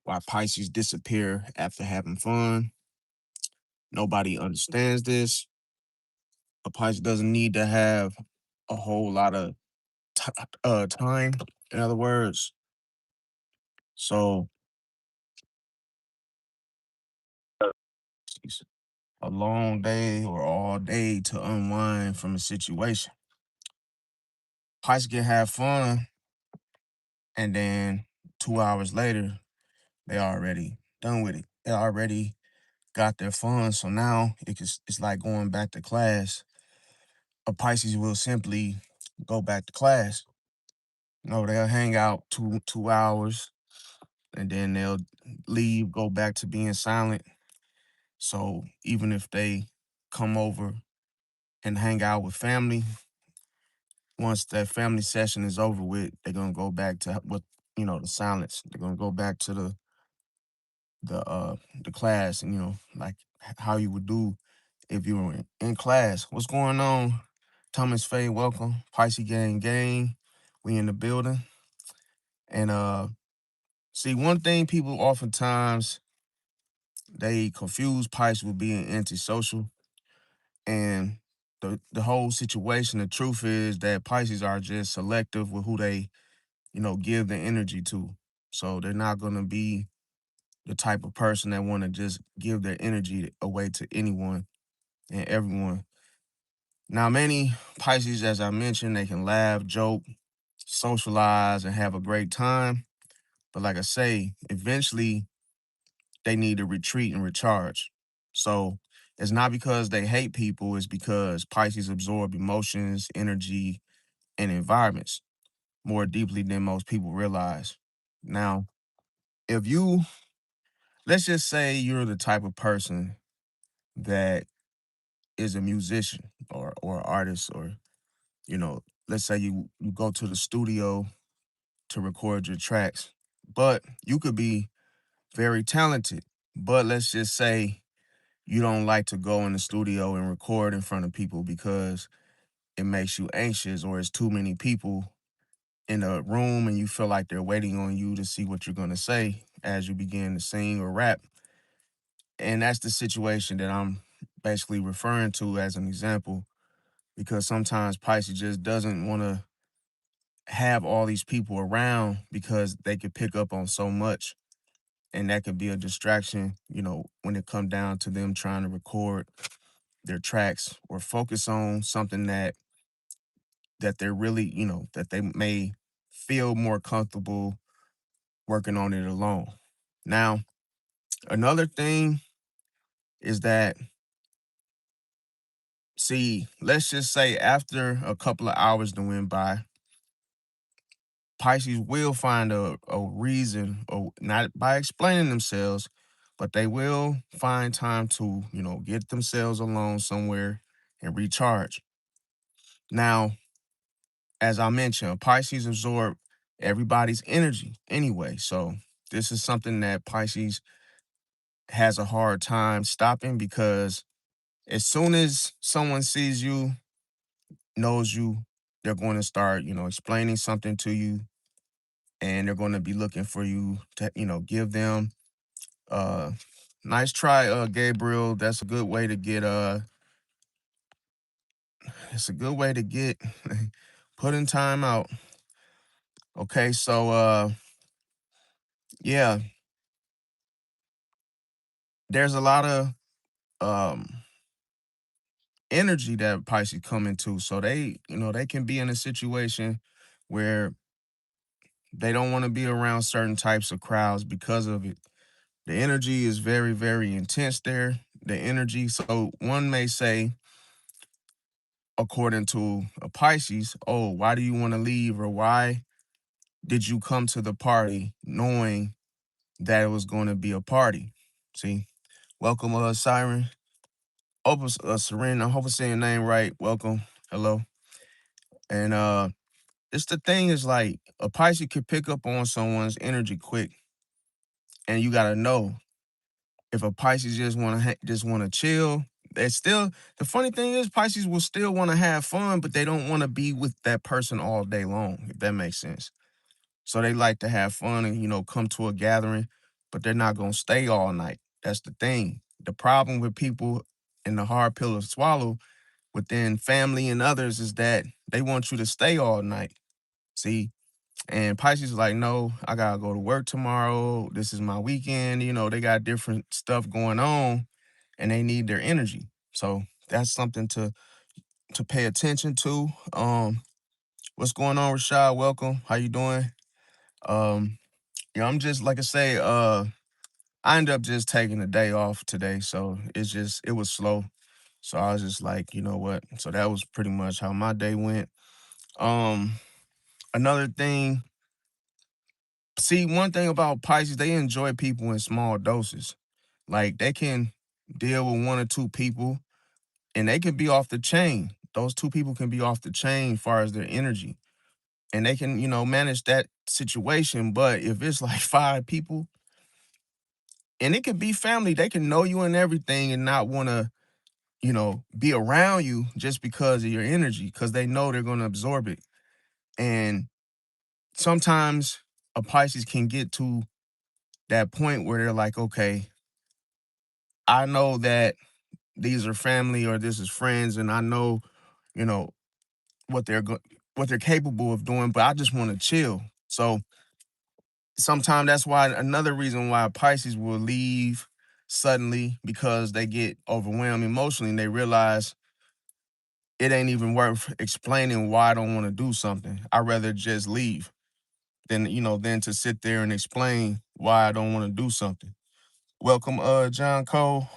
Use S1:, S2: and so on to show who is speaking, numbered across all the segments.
S1: why Pisces disappear after having fun. Nobody understands this. A Pisces doesn't need to have a whole lot of time. In other words, so it's a long day or all day to unwind from a situation. Pisces can have fun, and then 2 hours later, they already done with it. They already got their fun. So now it's like going back to class. A Pisces will simply go back to class. No, they'll hang out 2 hours and then they'll leave, go back to being silent. So even if they come over and hang out with family, once that family session is over with, they're gonna go back to what the silence. They're gonna go back to the class, and like how you would do if you were in class. What's going on? Thomas Faye, welcome. Pisces gang. We in the building. And see, one thing people oftentimes they confuse Pisces with being antisocial. And the whole situation, the truth is that Pisces are just selective with who they, give the energy to. So they're not gonna be the type of person that want to just give their energy away to anyone and everyone. Now, many Pisces, as I mentioned, they can laugh, joke, socialize, and have a great time. But like I say, eventually they need to retreat and recharge. So it's not because they hate people, it's because Pisces absorb emotions, energy, and environments more deeply than most people realize. Now, if you, let's just say you're the type of person that is a musician or artist, or, let's say you go to the studio to record your tracks, but you could be very talented. But let's just say you don't like to go in the studio and record in front of people because it makes you anxious, or it's too many people in a room and you feel like they're waiting on you to see what you're going to say as you begin to sing or rap. And that's the situation that I'm basically referring to as an example, because sometimes Pisces just doesn't want to have all these people around because they could pick up on so much, and that could be a distraction, when it come down to them trying to record their tracks or focus on something that they're really, that they may feel more comfortable working on it alone. Now, another thing is that, see, let's just say after a couple of hours to went by, Pisces will find a reason, or not by explaining themselves, but they will find time to, get themselves alone somewhere and recharge. Now, as I mentioned, Pisces absorb everybody's energy anyway. So this is something that Pisces has a hard time stopping, because as soon as someone sees you, knows you, they're going to start, explaining something to you, and they're going to be looking for you to, give them uh nice try, Gabriel. That's a good way to get it's a good way to get put in time out. Okay, so yeah, there's a lot of um energy that Pisces come into. So they, they can be in a situation where they don't want to be around certain types of crowds because of it. The energy is very, very intense there. The energy. So one may say, according to a Pisces, oh, why do you want to leave? Or why did you come to the party knowing that it was going to be a party? See, welcome, Siren. Serena, I hope I'm saying your name right. Welcome. Hello. And it's the thing is, like, a Pisces could pick up on someone's energy quick, and you gotta know if a Pisces just want to chill. It's still, the funny thing is, Pisces will still want to have fun, but they don't want to be with that person all day long, if that makes sense. So they like to have fun and come to a gathering, but they're not gonna stay all night. That's the thing. The problem with people in the hard pill to swallow within family and others is that they want you to stay all night. See, and Pisces is like, no, I gotta go to work tomorrow. This is my weekend. They got different stuff going on and they need their energy. So that's something to pay attention to. What's going on, Rashad? Welcome. How you doing? Um, I'm just like I say, I ended up just taking a day off today, so it was slow. So I was just like, you know what? So that was pretty much how my day went. Um, Another thing, see, one thing about Pisces, they enjoy people in small doses. Like they can deal with one or two people and they can be off the chain. Those two people can be off the chain as far as their energy. And they can, manage that situation. But if it's like five people, and it could be family, they can know you and everything and not want to, be around you just because of your energy, because they know they're going to absorb it. And sometimes a Pisces can get to that point where they're like, okay, I know that these are family or this is friends, and I know, you know, what what they're capable of doing, but I just want to chill. So sometimes that's why another reason why Pisces will leave suddenly, because they get overwhelmed emotionally and they realize it ain't even worth explaining why I don't want to do something. I'd rather just leave than to sit there and explain why I don't want to do something. Welcome, John Cole.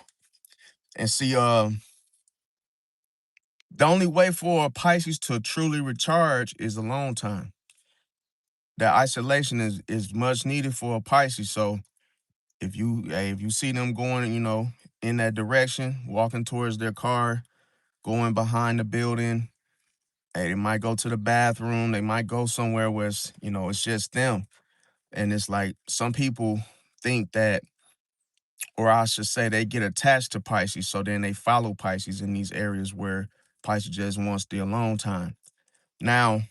S1: And see, the only way for a Pisces to truly recharge is alone time. That isolation is much needed for a Pisces. So if you see them going, in that direction, walking towards their car, going behind the building, hey, they might go to the bathroom, they might go somewhere where it's just them. And it's like some people think that, or I should say, they get attached to Pisces, so then they follow Pisces in these areas where Pisces just wants the alone time. Now,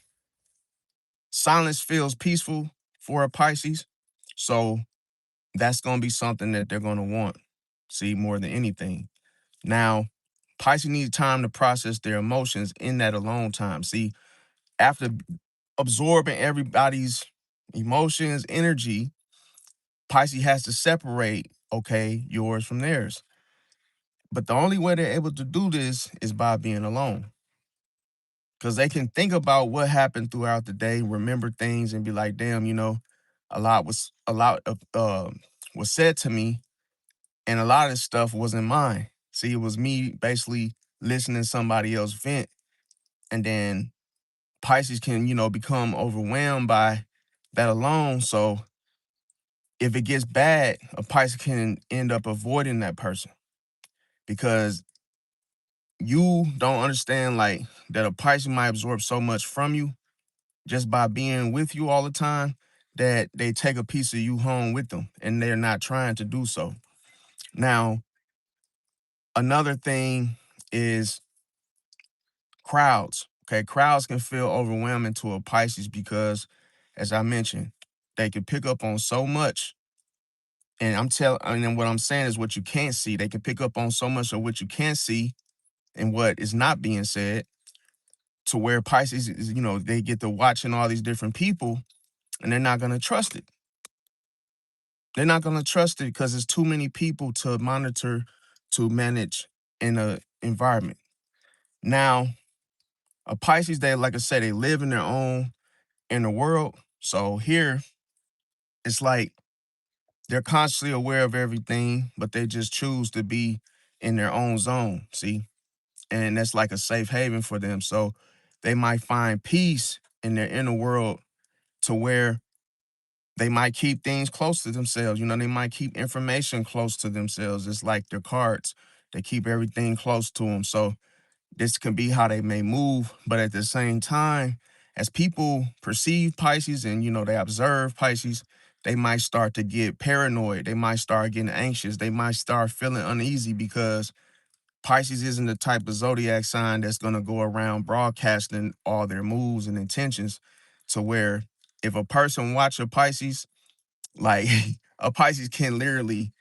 S1: silence feels peaceful for a Pisces, so that's going to be something that they're going to want, see, more than anything. Now, Pisces need time to process their emotions in that alone time. See, after absorbing everybody's emotions, energy, Pisces has to separate, okay, yours from theirs. But the only way they're able to do this is by being alone. Because they can think about what happened throughout the day, remember things, and be like, damn, a lot was said to me, and a lot of this stuff wasn't mine. See, it was me basically listening to somebody else vent, and then Pisces can, become overwhelmed by that alone. So if it gets bad, a Pisces can end up avoiding that person because you don't understand like that a Pisces might absorb so much from you just by being with you all the time that they take a piece of you home with them and they're not trying to do so. Now, another thing is crowds. Okay, crowds can feel overwhelming to a Pisces because, as I mentioned, they can pick up on so much. And what I'm saying is what you can't see. They can pick up on so much of what you can't see and what is not being said, to where Pisces is, they get to watching all these different people and they're not gonna trust it. They're not gonna trust it because there's too many people to monitor, to manage in a environment. Now, a Pisces, they like I said, they live in their own inner world. So here, it's like they're consciously aware of everything, but they just choose to be in their own zone. See, and that's like a safe haven for them. So they might find peace in their inner world to where they might keep things close to themselves. They might keep information close to themselves. It's like their cards. They keep everything close to them. So this can be how they may move. But at the same time, as people perceive Pisces and, they observe Pisces, they might start to get paranoid. They might start getting anxious. They might start feeling uneasy because Pisces isn't the type of zodiac sign that's going to go around broadcasting all their moves and intentions, to where if a person watch a Pisces, like A Pisces can literally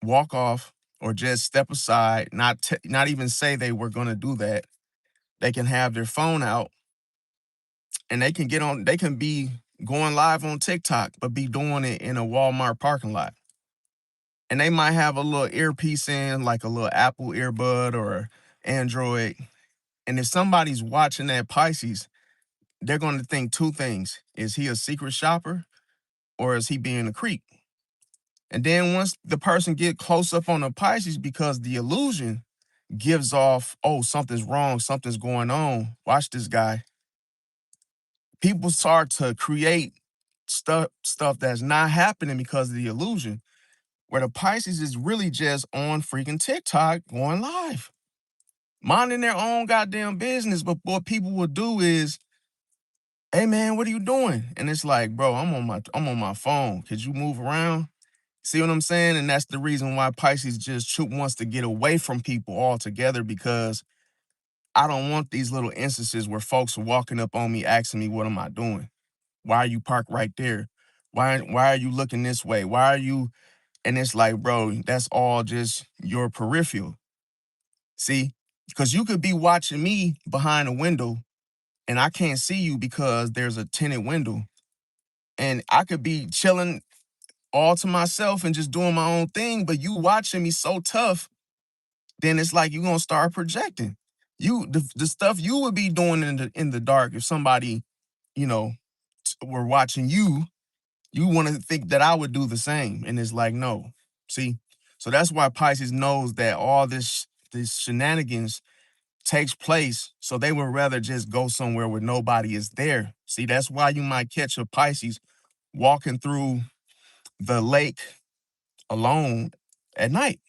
S1: walk off or just step aside, not even say they were going to do that. They can have their phone out and they can be going live on TikTok, but be doing it in a Walmart parking lot. And they might have a little earpiece in, like a little Apple earbud or Android. And if somebody's watching that Pisces, they're going to think two things. Is he a secret shopper or is he being a creep? And then once the person get close up on the Pisces, because the illusion gives off, oh, something's wrong, something's going on. Watch this guy. People start to create stuff that's not happening because of the illusion. Where the Pisces is really just on freaking TikTok going live, minding their own goddamn business. But what people will do is, hey man, what are you doing? And it's like, bro, I'm on my phone. Could you move around? See what I'm saying? And that's the reason why Pisces just wants to get away from people altogether, because I don't want these little instances where folks are walking up on me asking me, what am I doing? Why are you parked right there? Why are you looking this way? Why are you? And it's like, bro, that's all just your peripheral. See? Because you could be watching me behind a window and I can't see you because there's a tinted window. And I could be chilling all to myself and just doing my own thing, but you watching me so tough, then it's like you're gonna start projecting. The stuff you would be doing in the dark if somebody, you know, were watching you, you want to think that I would do the same. And it's like, no. See? So that's why Pisces knows that all this shenanigans takes place. So they would rather just go somewhere where nobody is there. See, that's why you might catch a Pisces walking through the lake alone at night.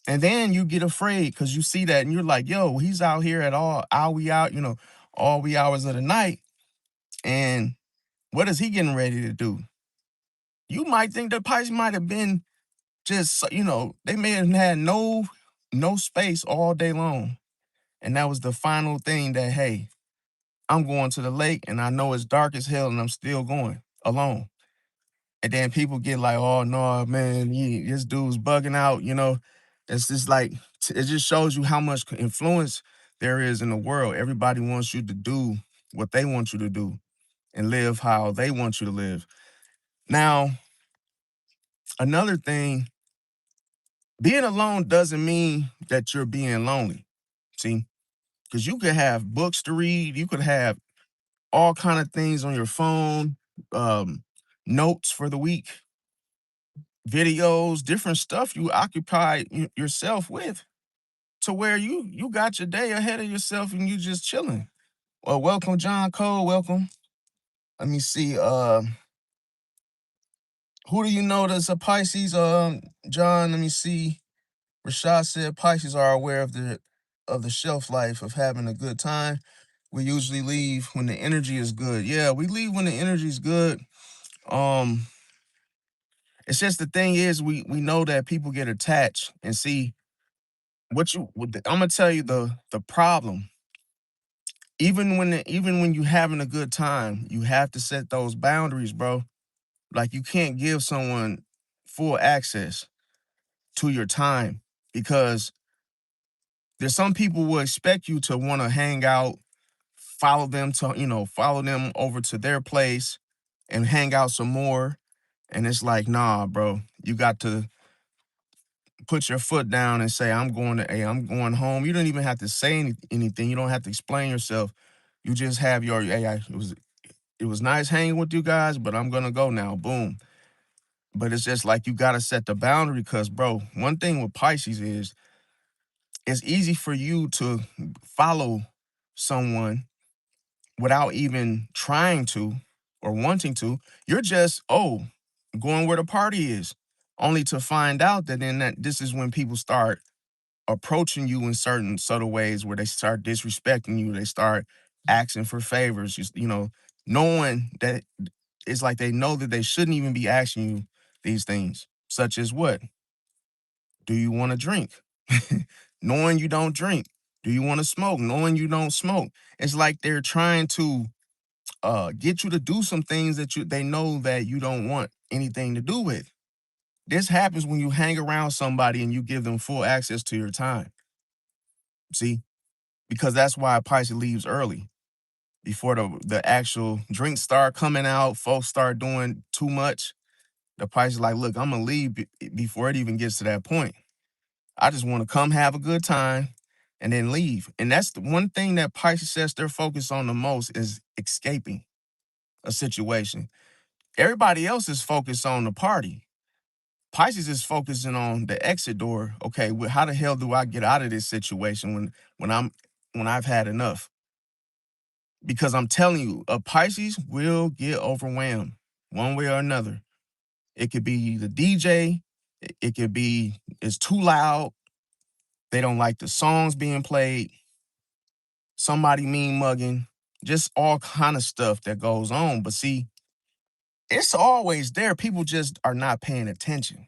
S1: And then you get afraid because you see that and you're like, yo, he's out here at all we out, all wee hours of the night. And what is he getting ready to do? You might think the Pisces might have been just, they may have had no space all day long. And that was the final thing that, hey, I'm going to the lake and I know it's dark as hell and I'm still going alone. And then people get like, oh no, man, this dude's bugging out, It's just like, it just shows you how much influence there is in the world. Everybody wants you to do what they want you to do and live how they want you to live. Now, another thing, being alone doesn't mean that you're being lonely. See, because you could have books to read, you could have all kind of things on your phone, um, notes for the week, videos, different stuff you occupy yourself with, to where you got your day ahead of yourself and you just chilling. Well, welcome, John Cole. Welcome. Let me see. Who do you know that's a Pisces? John. Let me see. Rashad said Pisces are aware of the shelf life of having a good time. We usually leave when the energy is good. Yeah, we leave when the energy is good. Um, it's just the thing is we know that people get attached and see I'm gonna tell you the problem. Even when you having a good time, you have to set those boundaries, bro. Like you can't give someone full access to your time, because there's some people will expect you to want to hang out, follow them over to their place and hang out some more. And it's like, nah, bro, you got to put your foot down and say, I'm going home. You don't even have to say anything. You don't have to explain yourself. You just have it was nice hanging with you guys, but I'm gonna go now. Boom. But it's just like you gotta set the boundary, because, bro, one thing with Pisces is it's easy for you to follow someone without even trying to or wanting to. You're just, going where the party is, only to find out that this is when people start approaching you in certain subtle ways, where they start disrespecting you. They start asking for favors, knowing that it's like they know that they shouldn't even be asking you these things, such as what? Do you want to drink? Knowing you don't drink. Do you want to smoke? Knowing you don't smoke. It's like they're trying to get you to do some things that they know that you don't want anything to do with. This happens when you hang around somebody and you give them full access to your time. See, because that's why Pisces leaves early before the actual drinks start coming out. Folks start doing too much. The Pisces like, look, I'm gonna leave before it even gets to that point. I just want to come have a good time and then leave. And that's the one thing that Pisces says they're focused on the most is escaping a situation. Everybody else is focused on the party. Pisces is focusing on the exit door. Okay, well, how the hell do I get out of this situation when I've had enough? Because I'm telling you, a Pisces will get overwhelmed one way or another. It could be the DJ, it could be it's too loud, they don't like the songs being played, somebody mean mugging, just all kind of stuff that goes on. But see, it's always there. People just are not paying attention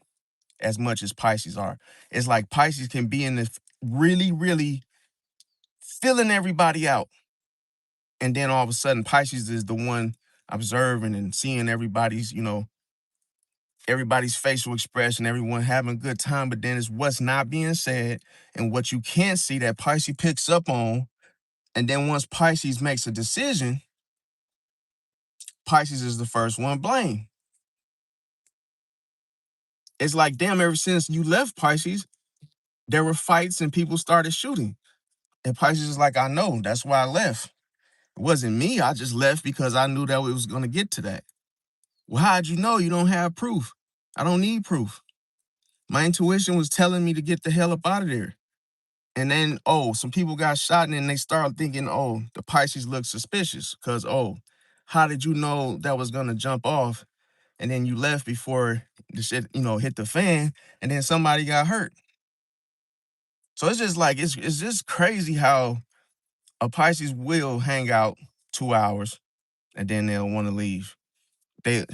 S1: as much as Pisces are. It's like Pisces can be in this really, really filling everybody out. And then all of a sudden, Pisces is the one observing and seeing everybody's facial expression, everyone having a good time. But then it's what's not being said and what you can't see that Pisces picks up on. And then once Pisces makes a decision, Pisces is the first one blamed. It's like, damn, ever since you left Pisces, there were fights and people started shooting. And Pisces is like, I know, that's why I left. It wasn't me. I just left because I knew that it was going to get to that. Well, how'd you know? You don't have proof. I don't need proof. My intuition was telling me to get the hell up out of there. And then, some people got shot and then they started thinking, the Pisces look suspicious because, how did you know that was going to jump off? And then you left before the shit, hit the fan and then somebody got hurt. So it's just like, it's just crazy how a Pisces will hang out 2 hours and then they'll want to leave. They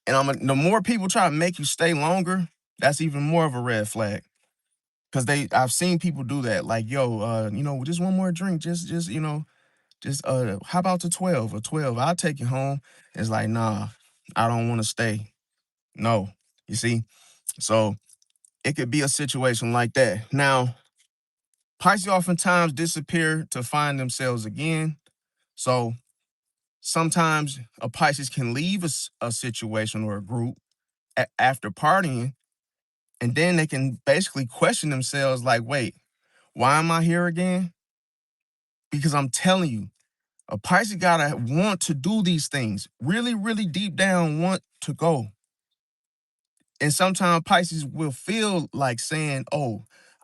S1: and the more people try to make you stay longer, that's even more of a red flag. Cause I've seen people do that. Like, yo, just one more drink. How about the 12 or 12? I'll take you home. It's like, nah, I don't want to stay. No. You see? So it could be a situation like that. Now, Pisces oftentimes disappear to find themselves again. So sometimes a Pisces can leave a situation or a group after partying, and then they can basically question themselves like, wait, why am I here again? Because I'm telling you, a Pisces gotta want to do these things, really, really deep down want to go. And sometimes Pisces will feel like saying,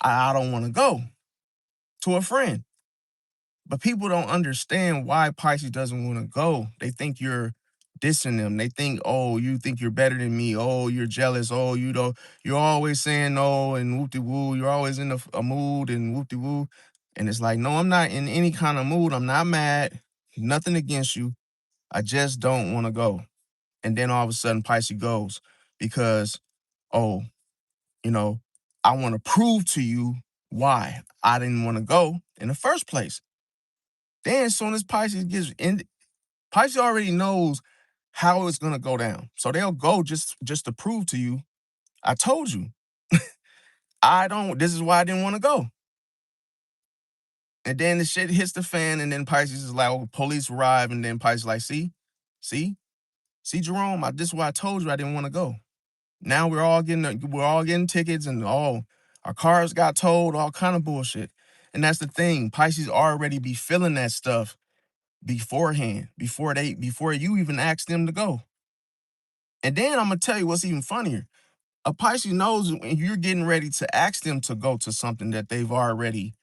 S1: I don't want to go to a friend. But people don't understand why Pisces doesn't want to go. They think you're dissing them. They think, you think you're better than me. Oh, you're jealous. Oh, you're always saying no and whoop-de-woo. You're always in a mood and whoop-de-woo. And it's like, no, I'm not in any kind of mood. I'm not mad. Nothing against you. I just don't want to go. And then all of a sudden Pisces goes because, oh, you know, I want to prove to you why I didn't want to go in the first place. Then as soon as Pisces gets in, Pisces already knows how it's gonna go down. So they'll go just to prove to you, I told you. This is why I didn't want to go. And then the shit hits the fan, and then Pisces is like, police arrive, and then Pisces is like, see, Jerome, this is why I told you I didn't want to go. Now we're all getting tickets, and our cars got towed, all kind of bullshit. And that's the thing. Pisces already be feeling that stuff beforehand, before you even ask them to go. And then I'm gonna tell you what's even funnier. A Pisces knows when you're getting ready to ask them to go to something that they've already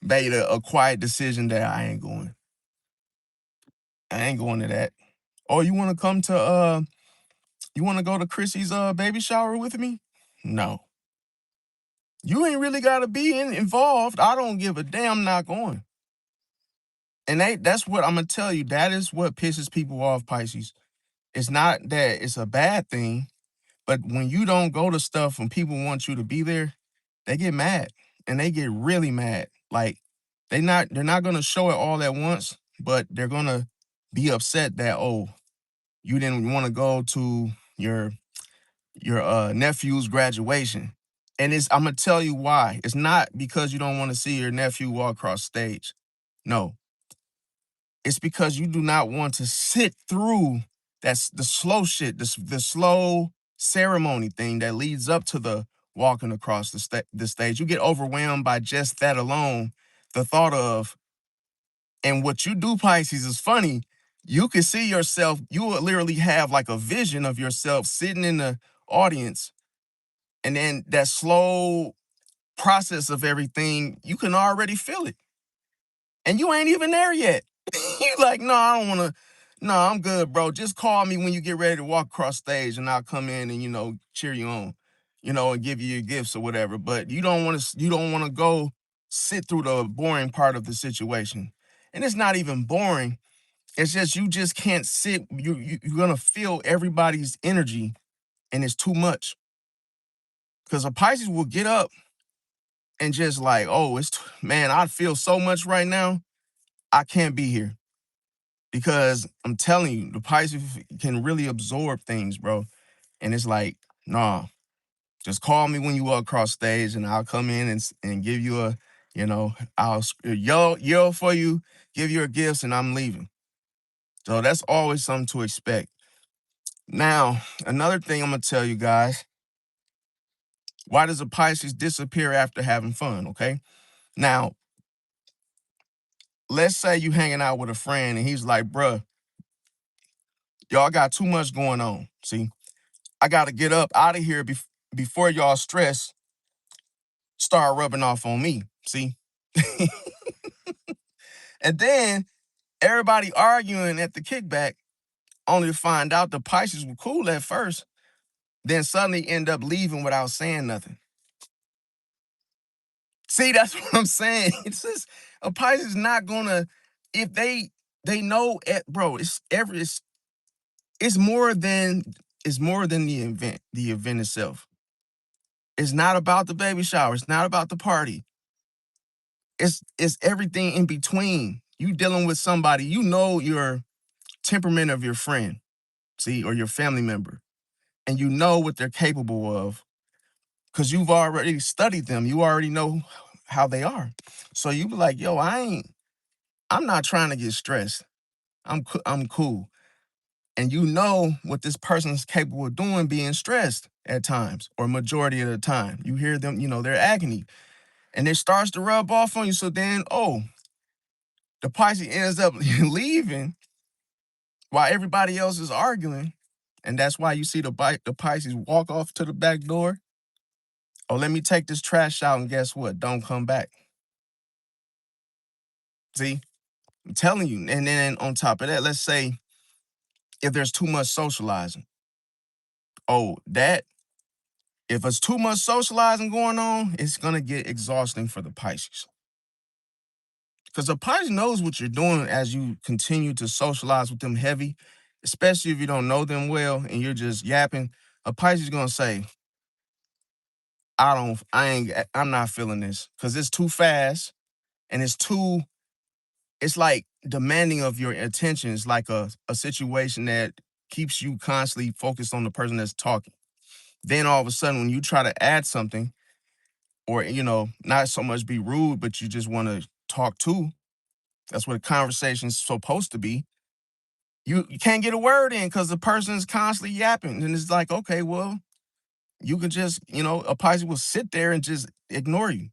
S1: made a quiet decision that I ain't going. I ain't going to that. Oh, you wanna go to Chrissy's baby shower with me? No. You ain't really gotta be involved. I don't give a damn, not going. And that's what I'm gonna tell you. That is what pisses people off, Pisces. It's not that it's a bad thing. But when you don't go to stuff when people want you to be there, they get mad and they get really mad. Like they're not gonna show it all at once, but they're gonna be upset that, oh, you didn't want to go to your nephew's graduation. And I'm gonna tell you why. It's not because you don't want to see your nephew walk across stage. No, it's because you do not want to sit through that's the slow shit, the slow ceremony thing that leads up to the walking across the stage. You get overwhelmed by just that alone. The thought of, and what you do, Pisces, is funny. You can see yourself, you will literally have like a vision of yourself sitting in the audience, and then that slow process of everything, you can already feel it. And you ain't even there yet. You like, no, I don't want to. No, I'm good, bro. Just call me when you get ready to walk across stage, and I'll come in and cheer you on, and give you your gifts or whatever. But you don't want to. You don't want to go sit through the boring part of the situation, and it's not even boring. It's just you just can't sit. You're gonna feel everybody's energy, and it's too much. Because a Pisces will get up and just like, oh, man, I feel so much right now. I can't be here. Because I'm telling you, the Pisces can really absorb things, bro. And it's like, nah, just call me when you walk across stage, and I'll come in and give you I'll yell for you, give you your gifts, and I'm leaving. So that's always something to expect. Now, another thing I'm gonna tell you guys: why does a Pisces disappear after having fun? Okay, now let's say you hanging out with a friend, and he's like, bruh, y'all got too much going on. See, I got to get up out of here before y'all stress start rubbing off on me. See? And then everybody arguing at the kickback, only to find out the Pisces were cool at first, then suddenly end up leaving without saying nothing. See, that's what I'm saying. It's just a Pisces not gonna, if they know it, bro, it's more than the event itself. It's not about the baby shower. It's not about the party. It's everything in between. You dealing with somebody, your temperament of your friend, see, or your family member, and you know what they're capable of because you've already studied them. You already know how they are. So you be like, yo, I'm not trying to get stressed. I'm cool. And you know what this person's capable of doing being stressed at times or majority of the time. You hear them, their agony. And it starts to rub off on you. So then, the Pisces ends up leaving while everybody else is arguing. And that's why you see the Pisces walk off to the back door. Oh, let me take this trash out, and guess what? Don't come back. See, I'm telling you. And then on top of that, let's say if there's too much socializing. Oh, if it's too much socializing going on, it's going to get exhausting for the Pisces. Because the Pisces knows what you're doing as you continue to socialize with them heavy, especially if you don't know them well and you're just yapping. A Pisces is going to say, I'm not feeling this because it's too fast and it's like demanding of your attention. It's like a situation that keeps you constantly focused on the person that's talking. Then all of a sudden, when you try to add something or, not so much be rude, but you just want to talk too, that's what a conversation's supposed to be. You can't get a word in because the person's constantly yapping. And it's like, okay, well, you can just, a Pisces will sit there and just ignore you.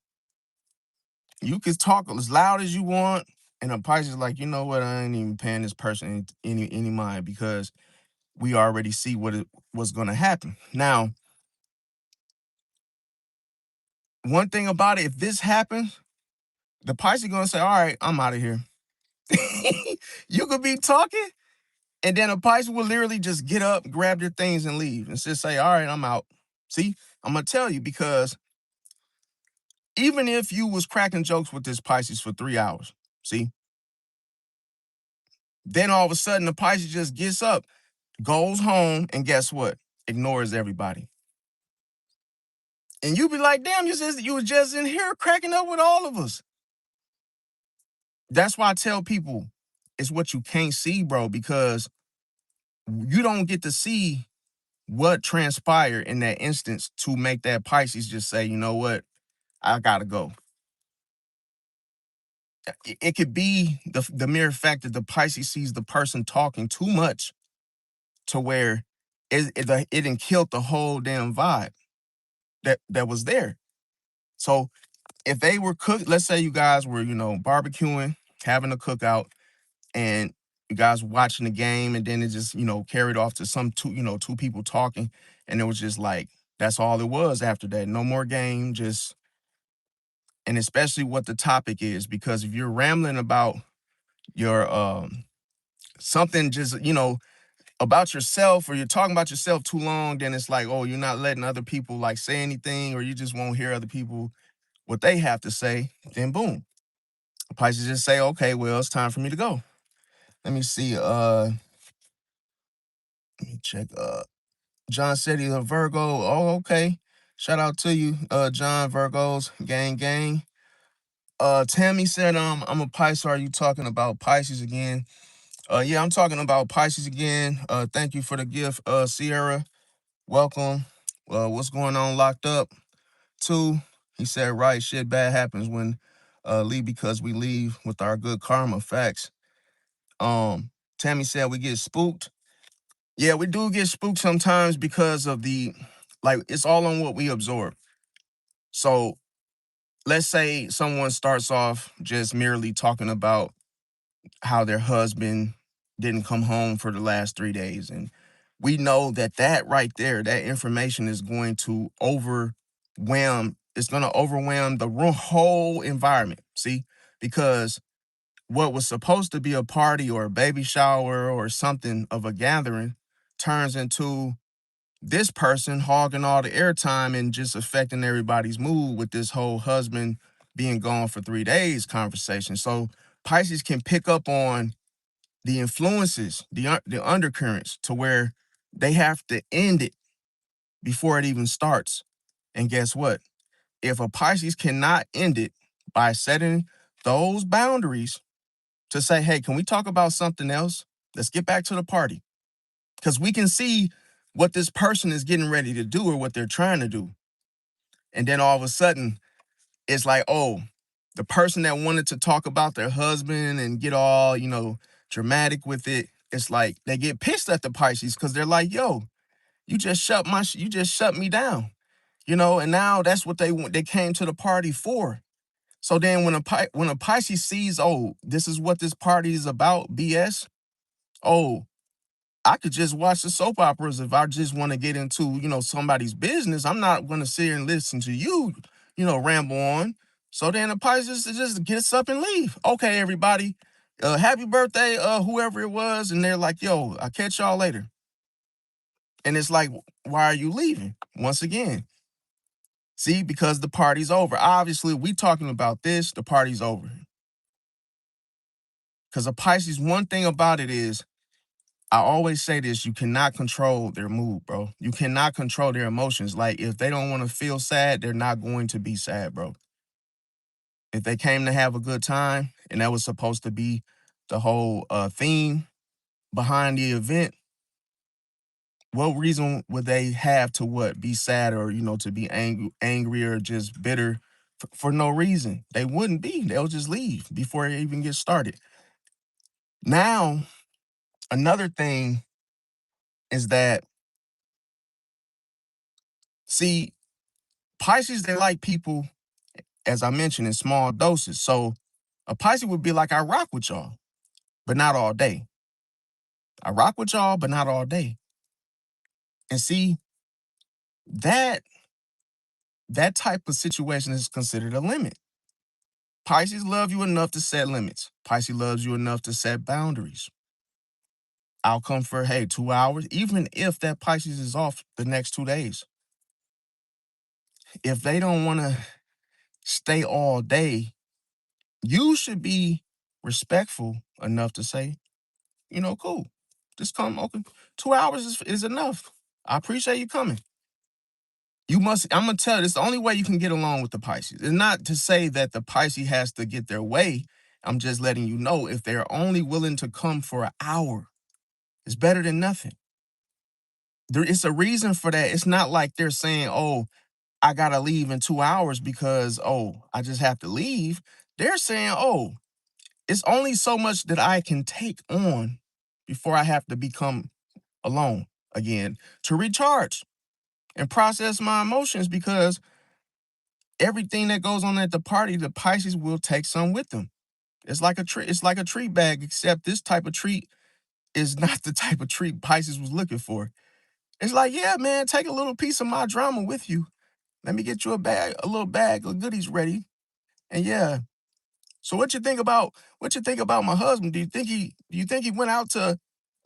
S1: You can talk as loud as you want, and a Pisces is like, you know what? I ain't even paying this person any mind because we already see what's going to happen. Now, one thing about it, if this happens, the Pisces is going to say, all right, I'm out of here. You could be talking, and then a Pisces will literally just get up, grab their things, and leave, and just say, all right, I'm out. See, I'm going to tell you because even if you was cracking jokes with this Pisces for 3 hours, see, then all of a sudden the Pisces just gets up, goes home, and guess what? Ignores everybody. And you be like, damn, you was just in here cracking up with all of us. That's why I tell people, it's what you can't see, bro, because you don't get to see what transpired in that instance to make that Pisces just say, you know what, I gotta go. It could be the mere fact that the Pisces sees the person talking too much to where it done killed the whole damn vibe that was there. So if they were cooked, let's say you guys were, barbecuing, having a cookout, and you guys were watching the game, and then it just, carried off to some two people talking, and it was just like, that's all it was after that. No more game, just, and especially what the topic is, because if you're rambling about your something just, about yourself, or you're talking about yourself too long, then it's like, oh, you're not letting other people like say anything, or you just won't hear other people what they have to say, then boom. Pisces just say, okay, well, it's time for me to go. Let me see. Let me check. John said he's a Virgo. Oh, okay. Shout out to you, John. Virgos, gang, gang. Tammy said, I'm a Pisces. Are you talking about Pisces again? Yeah, I'm talking about Pisces again. Thank you for the gift, Sierra. Welcome. What's going on? Locked up too. He said, right, shit bad happens when leave because we leave with our good karma. Facts. Tammy said we get spooked. Yeah, we do get spooked sometimes because of it's all on what we absorb. So let's say someone starts off just merely talking about how their husband didn't come home for the last 3 days. And we know that right there, that information is going to overwhelm the whole environment. See, because what was supposed to be a party or a baby shower or something of a gathering turns into this person hogging all the airtime and just affecting everybody's mood with this whole husband being gone for 3 days conversation. So Pisces can pick up on the influences, the undercurrents, to where they have to end it before it even starts. And guess what? If a Pisces cannot end it by setting those boundaries to say, hey, can we talk about something else? Let's get back to the party. Because we can see what this person is getting ready to do or what they're trying to do. And then all of a sudden, it's like, oh, the person that wanted to talk about their husband and get all, dramatic with it, it's like they get pissed at the Pisces because they're like, yo, you just shut me down, and now that's what they came to the party for. So then when a Pisces sees, oh, this is what this party is about, BS, oh, I could just watch the soap operas if I just want to get into, somebody's business. I'm not going to sit here and listen to you, ramble on. So then the Pisces just gets up and leave. Okay, everybody, happy birthday, whoever it was. And they're like, yo, I'll catch y'all later. And it's like, why are you leaving? Once again, see, because the party's over. Obviously, we talking about this, the party's over. Because a Pisces, one thing about it is, I always say this, you cannot control their mood, bro. You cannot control their emotions. Like, if they don't want to feel sad, they're not going to be sad, bro. If they came to have a good time, and that was supposed to be the whole theme behind the event, what reason would they have to be sad, or, to be angry or just bitter for no reason? They wouldn't be. They'll just leave before it even gets started. Now, another thing is that, see, Pisces, they like people, as I mentioned, in small doses. So a Pisces would be like, I rock with y'all, but not all day. I rock with y'all, but not all day. And see, that that type of situation is considered a limit. Pisces love you enough to set limits. Pisces loves you enough to set boundaries. I'll come for, hey, 2 hours, even if that Pisces is off the next 2 days. If they don't want to stay all day, you should be respectful enough to say, cool. Just come. Okay. 2 hours is enough. I appreciate you coming. I'm gonna tell you, it's the only way you can get along with the Pisces. It's not to say that the Pisces has to get their way I'm just letting you know, if they're only willing to come for an hour, it's better than nothing. It's a reason for that. It's not like they're saying, oh, I gotta leave in 2 hours because, oh, I just have to leave. They're saying, oh, it's only so much that I can take on before I have to become alone again to recharge and process my emotions, because everything that goes on at the party, the Pisces will take some with them. It's like a treat. It's like a treat bag, except this type of treat is not the type of treat Pisces was looking for. It's like, yeah, man, take a little piece of my drama with you. Let me get you a little bag of goodies ready. And yeah. So what you think about my husband? Do you think he went out to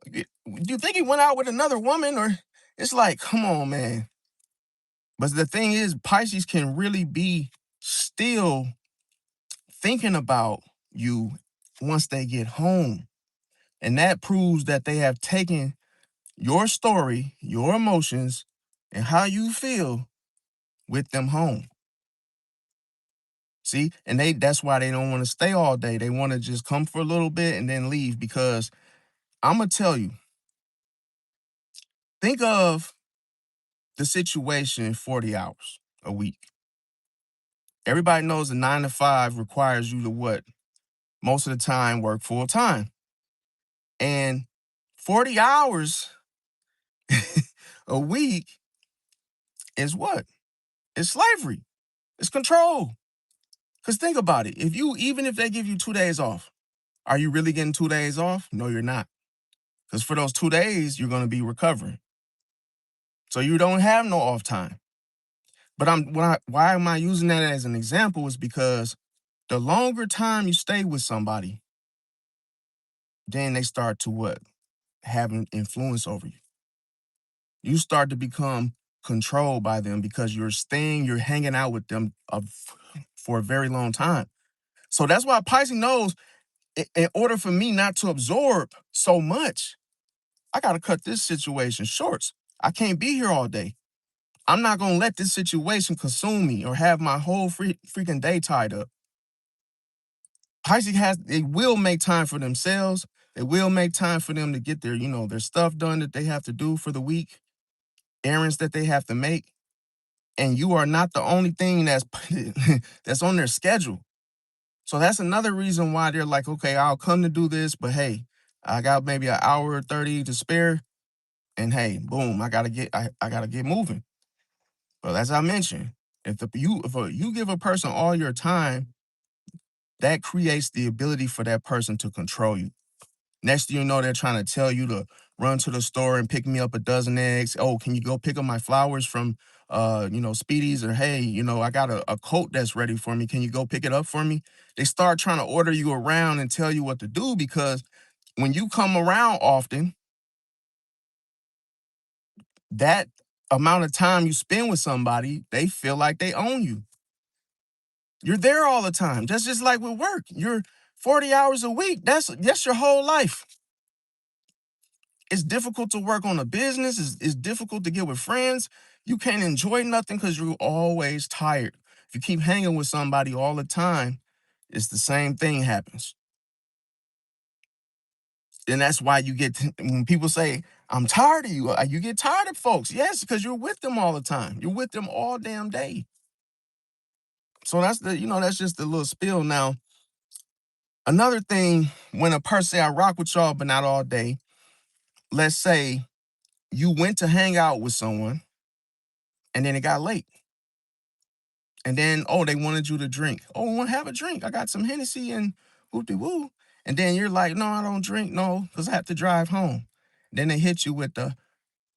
S1: do you think he went out with another woman? Or it's like, come on, man. But the thing is, Pisces can really be still thinking about you once they get home. And that proves that they have taken your story, your emotions, and how you feel with them home. See? And that's why they don't want to stay all day. They want to just come for a little bit and then leave, because I'm gonna tell you, think of the situation in 40 hours a week. Everybody knows a 9 to 5 requires you to what? Most of the time work full time. And 40 hours a week is what? It's slavery. It's control. Because think about it. Even if they give you 2 days off, are you really getting 2 days off? No, you're not. Because for those 2 days, you're going to be recovering. So you don't have no off time. But why am I using that as an example is because the longer time you stay with somebody, then they start to what? Have an influence over you. You start to become controlled by them because you're hanging out with them for a very long time. So that's why Pisces knows, in order for me not to absorb so much, I got to cut this situation short. I can't be here all day. I'm not going to let this situation consume me or have my whole freaking day tied up. They will make time for themselves. They will make time for them to get their stuff done that they have to do for the week, errands that they have to make. And you are not the only thing that's on their schedule. So that's another reason why they're like, okay, I'll come to do this, but hey, I got maybe an hour or 30 to spare. And hey, boom, I gotta get moving. But as I mentioned, if you give a person all your time, that creates the ability for that person to control you. Next thing you know, they're trying to tell you to run to the store and pick me up a dozen eggs. Oh, can you go pick up my flowers from Speedy's? Or hey, I got a coat that's ready for me. Can you go pick it up for me? They start trying to order you around and tell you what to do, because when you come around often, that amount of time you spend with somebody, they feel like they own you. You're there all the time. That's just like with work. You're 40 hours a week. That's your whole life. It's difficult to work on a business. It's difficult to get with friends. You can't enjoy nothing because you're always tired. If you keep hanging with somebody all the time, it's the same thing happens. And that's why when people say, I'm tired of you, you get tired of folks. Yes, because you're with them all the time. You're with them all damn day. So that's just a little spill. Now, another thing, when a person say, I rock with y'all, but not all day, let's say you went to hang out with someone and then it got late. And then, oh, they wanted you to drink. Oh, we want to have a drink. I got some Hennessy and whoop-de-woo. And then you're like, no, I don't drink. No, because I have to drive home. Then they hit you with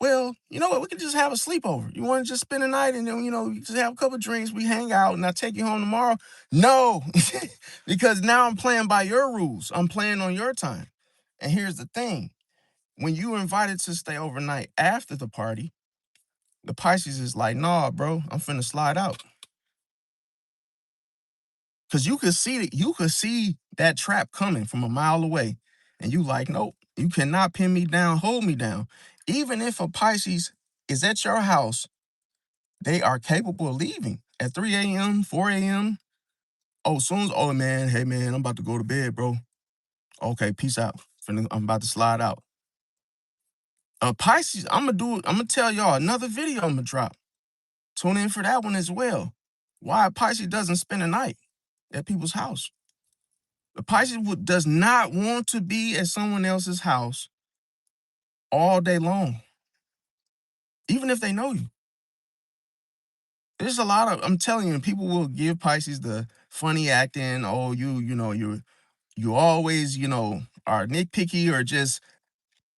S1: well, you know what? We could just have a sleepover. You want to just spend the night and then, you just have a couple of drinks. We hang out and I take you home tomorrow. No, because now I'm playing by your rules. I'm playing on your time. And here's the thing. When you were invited to stay overnight after the party, the Pisces is like, nah, bro, I'm finna slide out. Cause you could see that trap coming from a mile away. And you like, nope, you cannot pin me down, hold me down. Even if a Pisces is at your house, they are capable of leaving at 3 a.m., 4 a.m. Oh, soon as, oh man, hey man, I'm about to go to bed, bro. Okay, peace out. I'm about to slide out. Pisces, I'm gonna tell y'all another video I'm gonna drop. Tune in for that one as well. Why Pisces doesn't spend a night at people's house. The Pisces does not want to be at someone else's house all day long, even if they know you. There's a lot of, I'm telling you, people will give Pisces the funny acting. Oh, you always, are nitpicky or just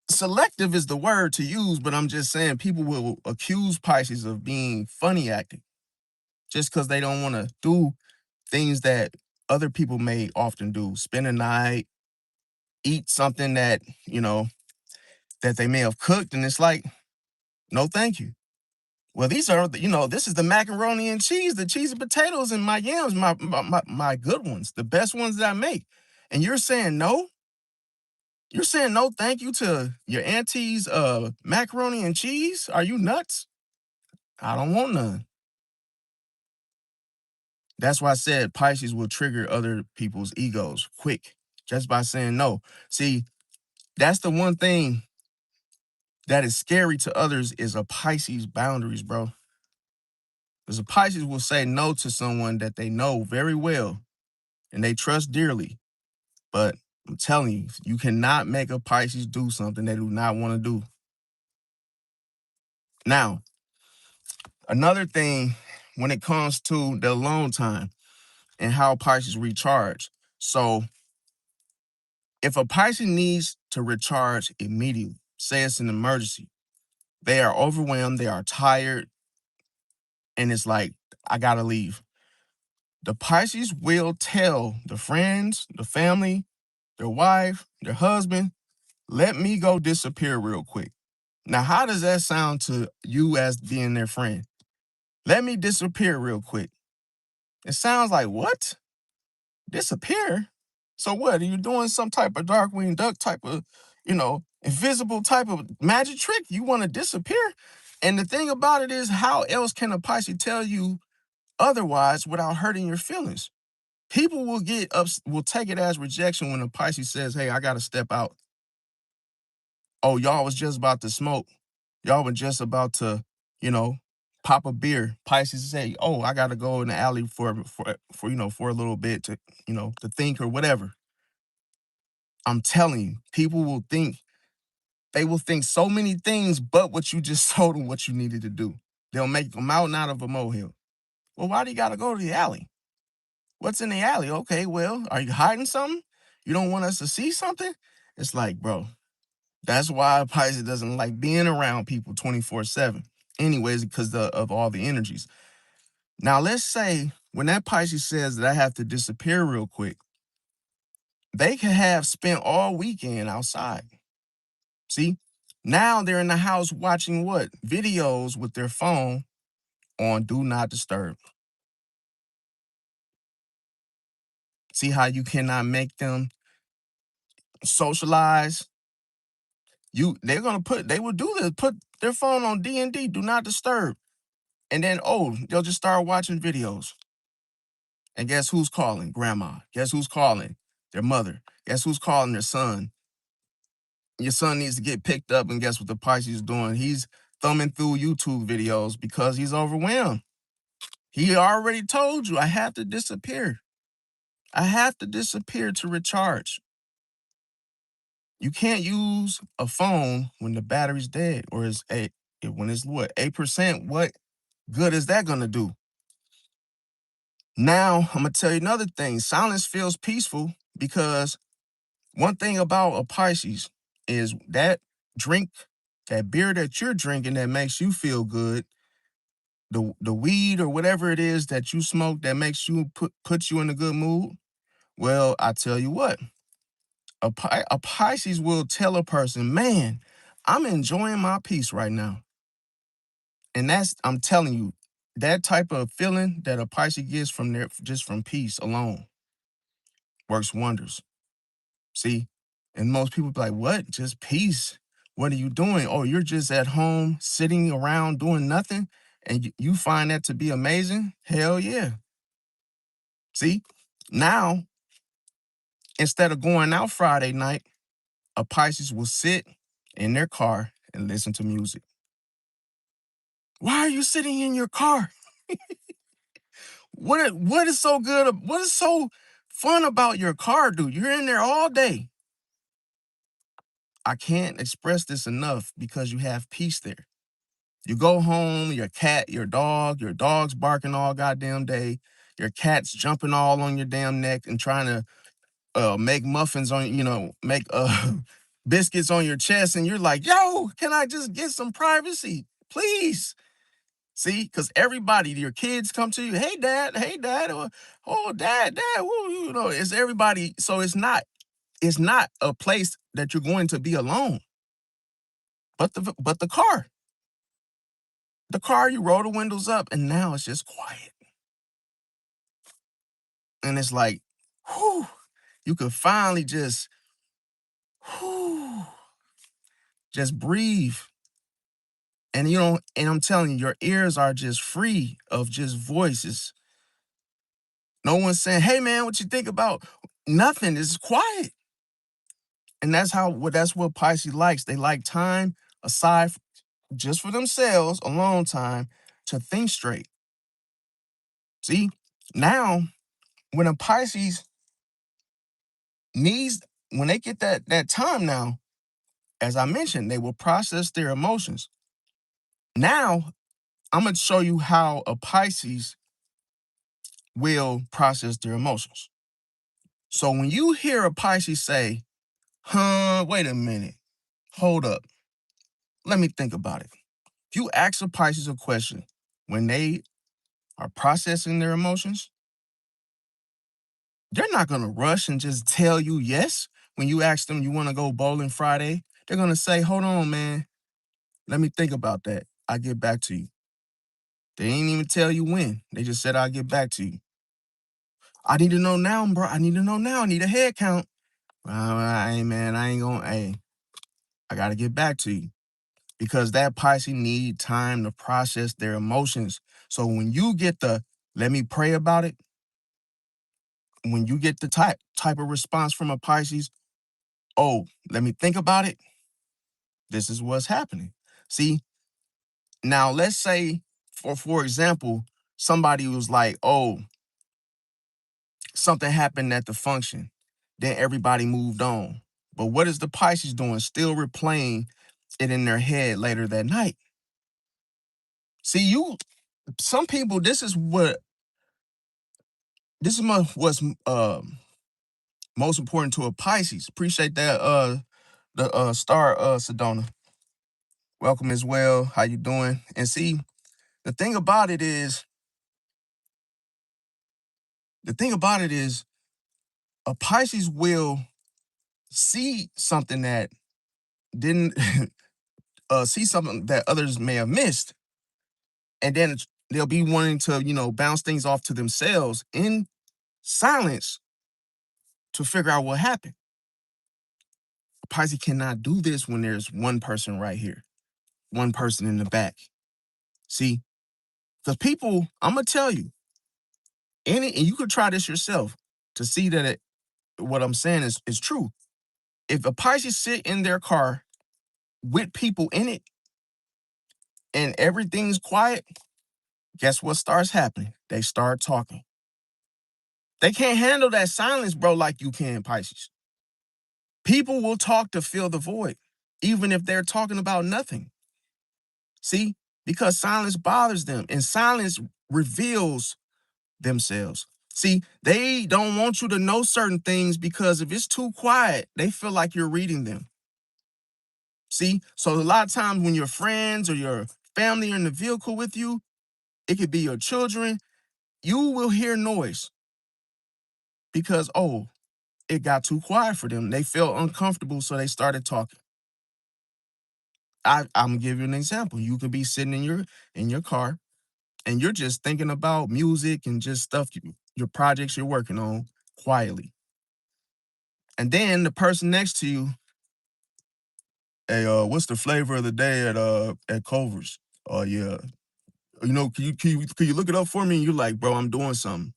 S1: selective is the word to use, but I'm just saying people will accuse Pisces of being funny acting just because they don't want to do things that other people may often do. Spend a night, eat something that, that they may have cooked, and it's like, no, thank you. Well, these are, this is the macaroni and cheese, the cheese and potatoes and my yams, my good ones, the best ones that I make. And you're saying no? You're saying no thank you to your auntie's macaroni and cheese? Are you nuts? I don't want none. That's why I said Pisces will trigger other people's egos quick just by saying no. See, that's the one thing that is scary to others is a Pisces boundaries, bro. Because a Pisces will say no to someone that they know very well and they trust dearly. But I'm telling you, you cannot make a Pisces do something they do not want to do. Now, another thing when it comes to the alone time and how Pisces recharge. So if a Pisces needs to recharge immediately, say it's an emergency, they are overwhelmed, they are tired, and it's like, I gotta leave. The Pisces will tell the friends, the family, their wife, their husband, let me go disappear real quick. Now, how does that sound to you as being their friend? Let me disappear real quick. It sounds like, what? Disappear? So what? Are you doing some type of Darkwing Duck type of, invisible type of magic trick? You want to disappear? And the thing about it is, how else can a Pisces tell you otherwise without hurting your feelings? People will take it as rejection when a Pisces says, hey, I got to step out. Oh, y'all was just about to smoke. Y'all were just about to, you know, pop a beer. Pisces say, oh, I got to go in the alley for a little bit to, to think or whatever. I'm telling you, people will think, they will think so many things but what you just told them what you needed to do. They'll make a mountain out of a molehill. Well, why do you got to go to the alley? What's in the alley? Okay, well, are you hiding something? You don't want us to see something? It's like, bro, that's why Pisces doesn't like being around people 24/7. Anyways, because of all the energies. Now, let's say when that Pisces says that I have to disappear real quick, they can have spent all weekend outside. See, now they're in the house watching what? Videos with their phone on Do Not Disturb. See how you cannot make them socialize? They will do this, put their phone on D&D, Do Not Disturb. And then, they'll just start watching videos. And guess who's calling? Grandma. Guess who's calling? Their mother. Guess who's calling their son? Your son needs to get picked up, and guess what the Pisces is doing? He's thumbing through YouTube videos because he's overwhelmed. He already told you, I have to disappear. I have to disappear to recharge. You can't use a phone when the battery's dead or when it's what, 8%, what good is that gonna do? Now, I'm gonna tell you another thing. Silence feels peaceful because one thing about a Pisces is that drink, that beer that you're drinking that makes you feel good, the weed or whatever it is that you smoke that makes you put you in a good mood. Well, I tell you what, a Pisces will tell a person, man, I'm enjoying my peace right now. And I'm telling you, that type of feeling that a Pisces gets from just from peace alone works wonders. See, and most people be like, what? Just peace. What are you doing? Oh, you're just at home sitting around doing nothing, and you find that to be amazing? Hell yeah. See, Now, instead of going out Friday night, a Pisces will sit in their car and listen to music. Why are you sitting in your car? What is so good? What is so fun about your car, dude? You're in there all day. I can't express this enough because you have peace there. You go home, your cat, your dog's barking all goddamn day. Your cat's jumping all on your damn neck and trying to make muffins on, make biscuits on your chest. And you're like, yo, can I just get some privacy? Please. See, because everybody, your kids come to you, hey dad, or oh dad, woo, it's everybody. So it's not a place that you're going to be alone. But the car. The car, you roll the windows up, and now it's just quiet. And it's like, whew, you could finally whew, just breathe. And and I'm telling you, your ears are just free of just voices. No one's saying, hey man, what you think about? Nothing. It's quiet. And that's what Pisces likes. They like time aside just for themselves, alone time to think straight. See, now when a Pisces needs, when they get that time now, as I mentioned, they will process their emotions. Now, I'm going to show you how a Pisces will process their emotions. So when you hear a Pisces say, wait a minute, hold up, let me think about it. If you ask a Pisces a question when they are processing their emotions, they're not going to rush and just tell you yes. When you ask them, you want to go bowling Friday, they're going to say, hold on, man, let me think about that. I'll get back to you. They ain't even tell you when. They just said, I'll get back to you. I need to know now, bro. I need to know now. I need a head count. Hey, man, I ain't going to, I got to get back to you. Because that Pisces need time to process their emotions. So when you get let me pray about it, when you get the type of response from a Pisces, oh, let me think about it, this is what's happening. See, now let's say, for example, somebody was like, oh, something happened at the function. Then everybody moved on. But what is the Pisces doing? Still replaying it in their head later that night. See, some people, this is what's most important to a Pisces. Appreciate that, the star, Sedona. Welcome as well. How you doing? And see, the thing about it is, a Pisces will see something that didn't see something that others may have missed, and then they'll be wanting to, bounce things off to themselves in silence to figure out what happened. Pisces cannot do this when there's one person right here, one person in the back. See, because people, I'm gonna tell you, and you could try this yourself to see that what I'm saying is true. If a Pisces sit in their car with people in it and everything's quiet, guess what starts happening? They start talking. They can't handle that silence, bro, like you can, Pisces. People will talk to fill the void, even if they're talking about nothing. See, because silence bothers them and silence reveals themselves. See, they don't want you to know certain things because if it's too quiet, they feel like you're reading them. See, so a lot of times when your friends or your family are in the vehicle with you, it could be your children, you will hear noise because, oh, it got too quiet for them. They felt uncomfortable, so they started talking. I'm gonna give you an example. You could be sitting in your car and you're just thinking about music and just stuff, your projects you're working on quietly. And then the person next to you, hey, what's the flavor of the day at Culver's? Oh yeah. Can you look it up for me? And you're like, bro, I'm doing something.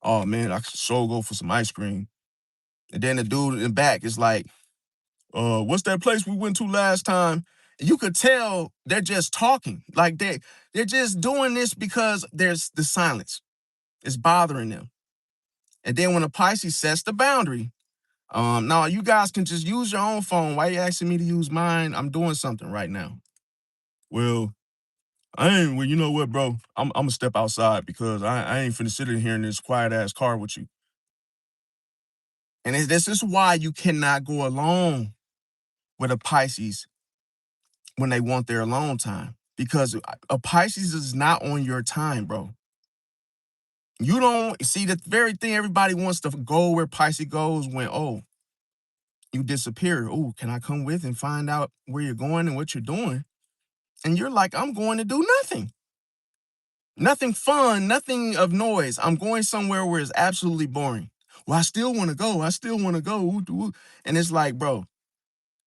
S1: oh man, I could so go for some ice cream. And then the dude in the back is like, what's that place we went to last time? You could tell they're just talking. Like they're just doing this because there's the silence. It's bothering them. And then when a Pisces sets the boundary, now you guys can just use your own phone. Why you asking me to use mine? I'm doing something right now. Well, well, you know what, bro? I'm gonna step outside because I ain't finna sit in here in this quiet ass car with you. And this is why you cannot go along with a Pisces when they want their alone time. Because a Pisces is not on your time, bro. You don't see the very thing everybody wants to go where Pisces goes when, oh, you disappear. Oh, can I come with and find out where you're going and what you're doing? And you're like, I'm going to do nothing. Nothing fun, nothing of noise. I'm going somewhere where it's absolutely boring. Well, I still want to go. I still want to go. And it's like, bro,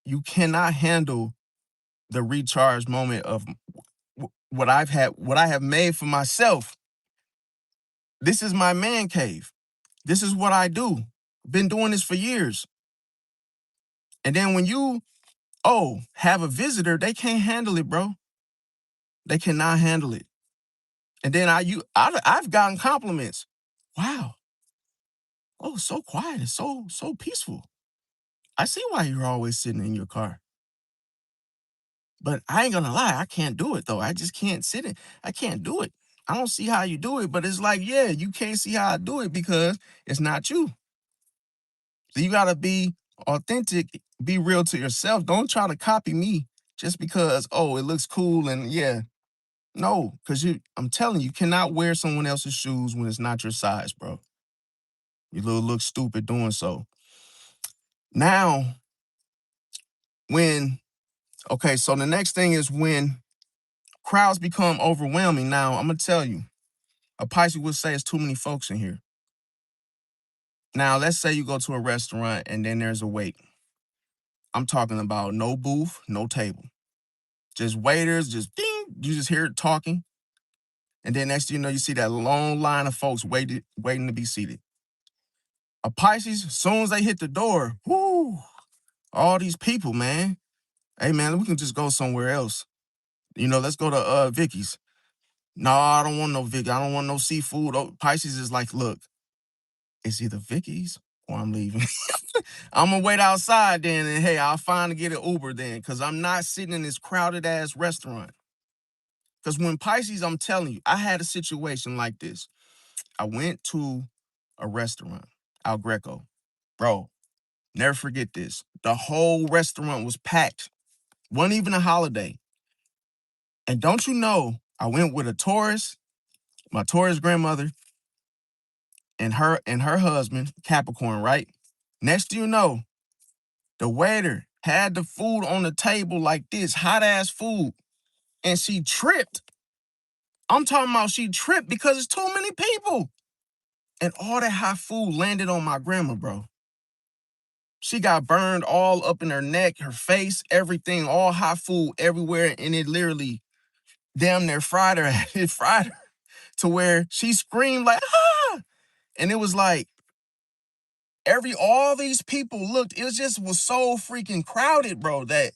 S1: you cannot handle the recharge moment of what I have made for myself. This is my man cave. This is what I do. Been doing this for years. And then when you, have a visitor, they can't handle it, bro. They cannot handle it. And then I've gotten compliments. Wow. Oh, so quiet. It's so peaceful. I see why you're always sitting in your car. But I ain't gonna lie, I can't do it though. I just can't sit in. I can't do it. I don't see how you do it, but it's like, yeah, you can't see how I do it because it's not you. So you gotta be authentic, be real to yourself. Don't try to copy me just because, it looks cool and yeah. No, because I'm telling you, you cannot wear someone else's shoes when it's not your size, bro. You look stupid doing so. Now, so the next thing is when crowds become overwhelming. Now, I'm gonna tell you, a Pisces would say it's too many folks in here. Now, let's say you go to a restaurant and then there's a wait. I'm talking about no booth, no table. Just waiters, just ding, you just hear it talking. And then next thing you know, you see that long line of folks waiting to be seated. A Pisces, as soon as they hit the door, whoo, all these people, man. Hey, man, we can just go somewhere else. Let's go to Vicky's. No, I don't want no Vicky. I don't want no seafood. Oh, Pisces is like, look, it's either Vicky's or I'm leaving. I'm gonna wait outside then, and hey, I'll find to get an Uber then, because I'm not sitting in this crowded ass restaurant. Because when Pisces, I'm telling you, I had a situation like this. I went to a restaurant, Al Greco. Bro, never forget this. The whole restaurant was packed. Wasn't even a holiday. And don't you know, I went with a Taurus, my Taurus grandmother, and her husband, Capricorn, right? Next thing you know, the waiter had the food on the table like this, hot ass food, and she tripped. I'm talking about she tripped because it's too many people. And all that hot food landed on my grandma, bro. She got burned all up in her neck, her face, everything, all hot food everywhere. And it literally damn near fried her. It fried her to where she screamed like, ah! And it was like, all these people looked, was so freaking crowded, bro, that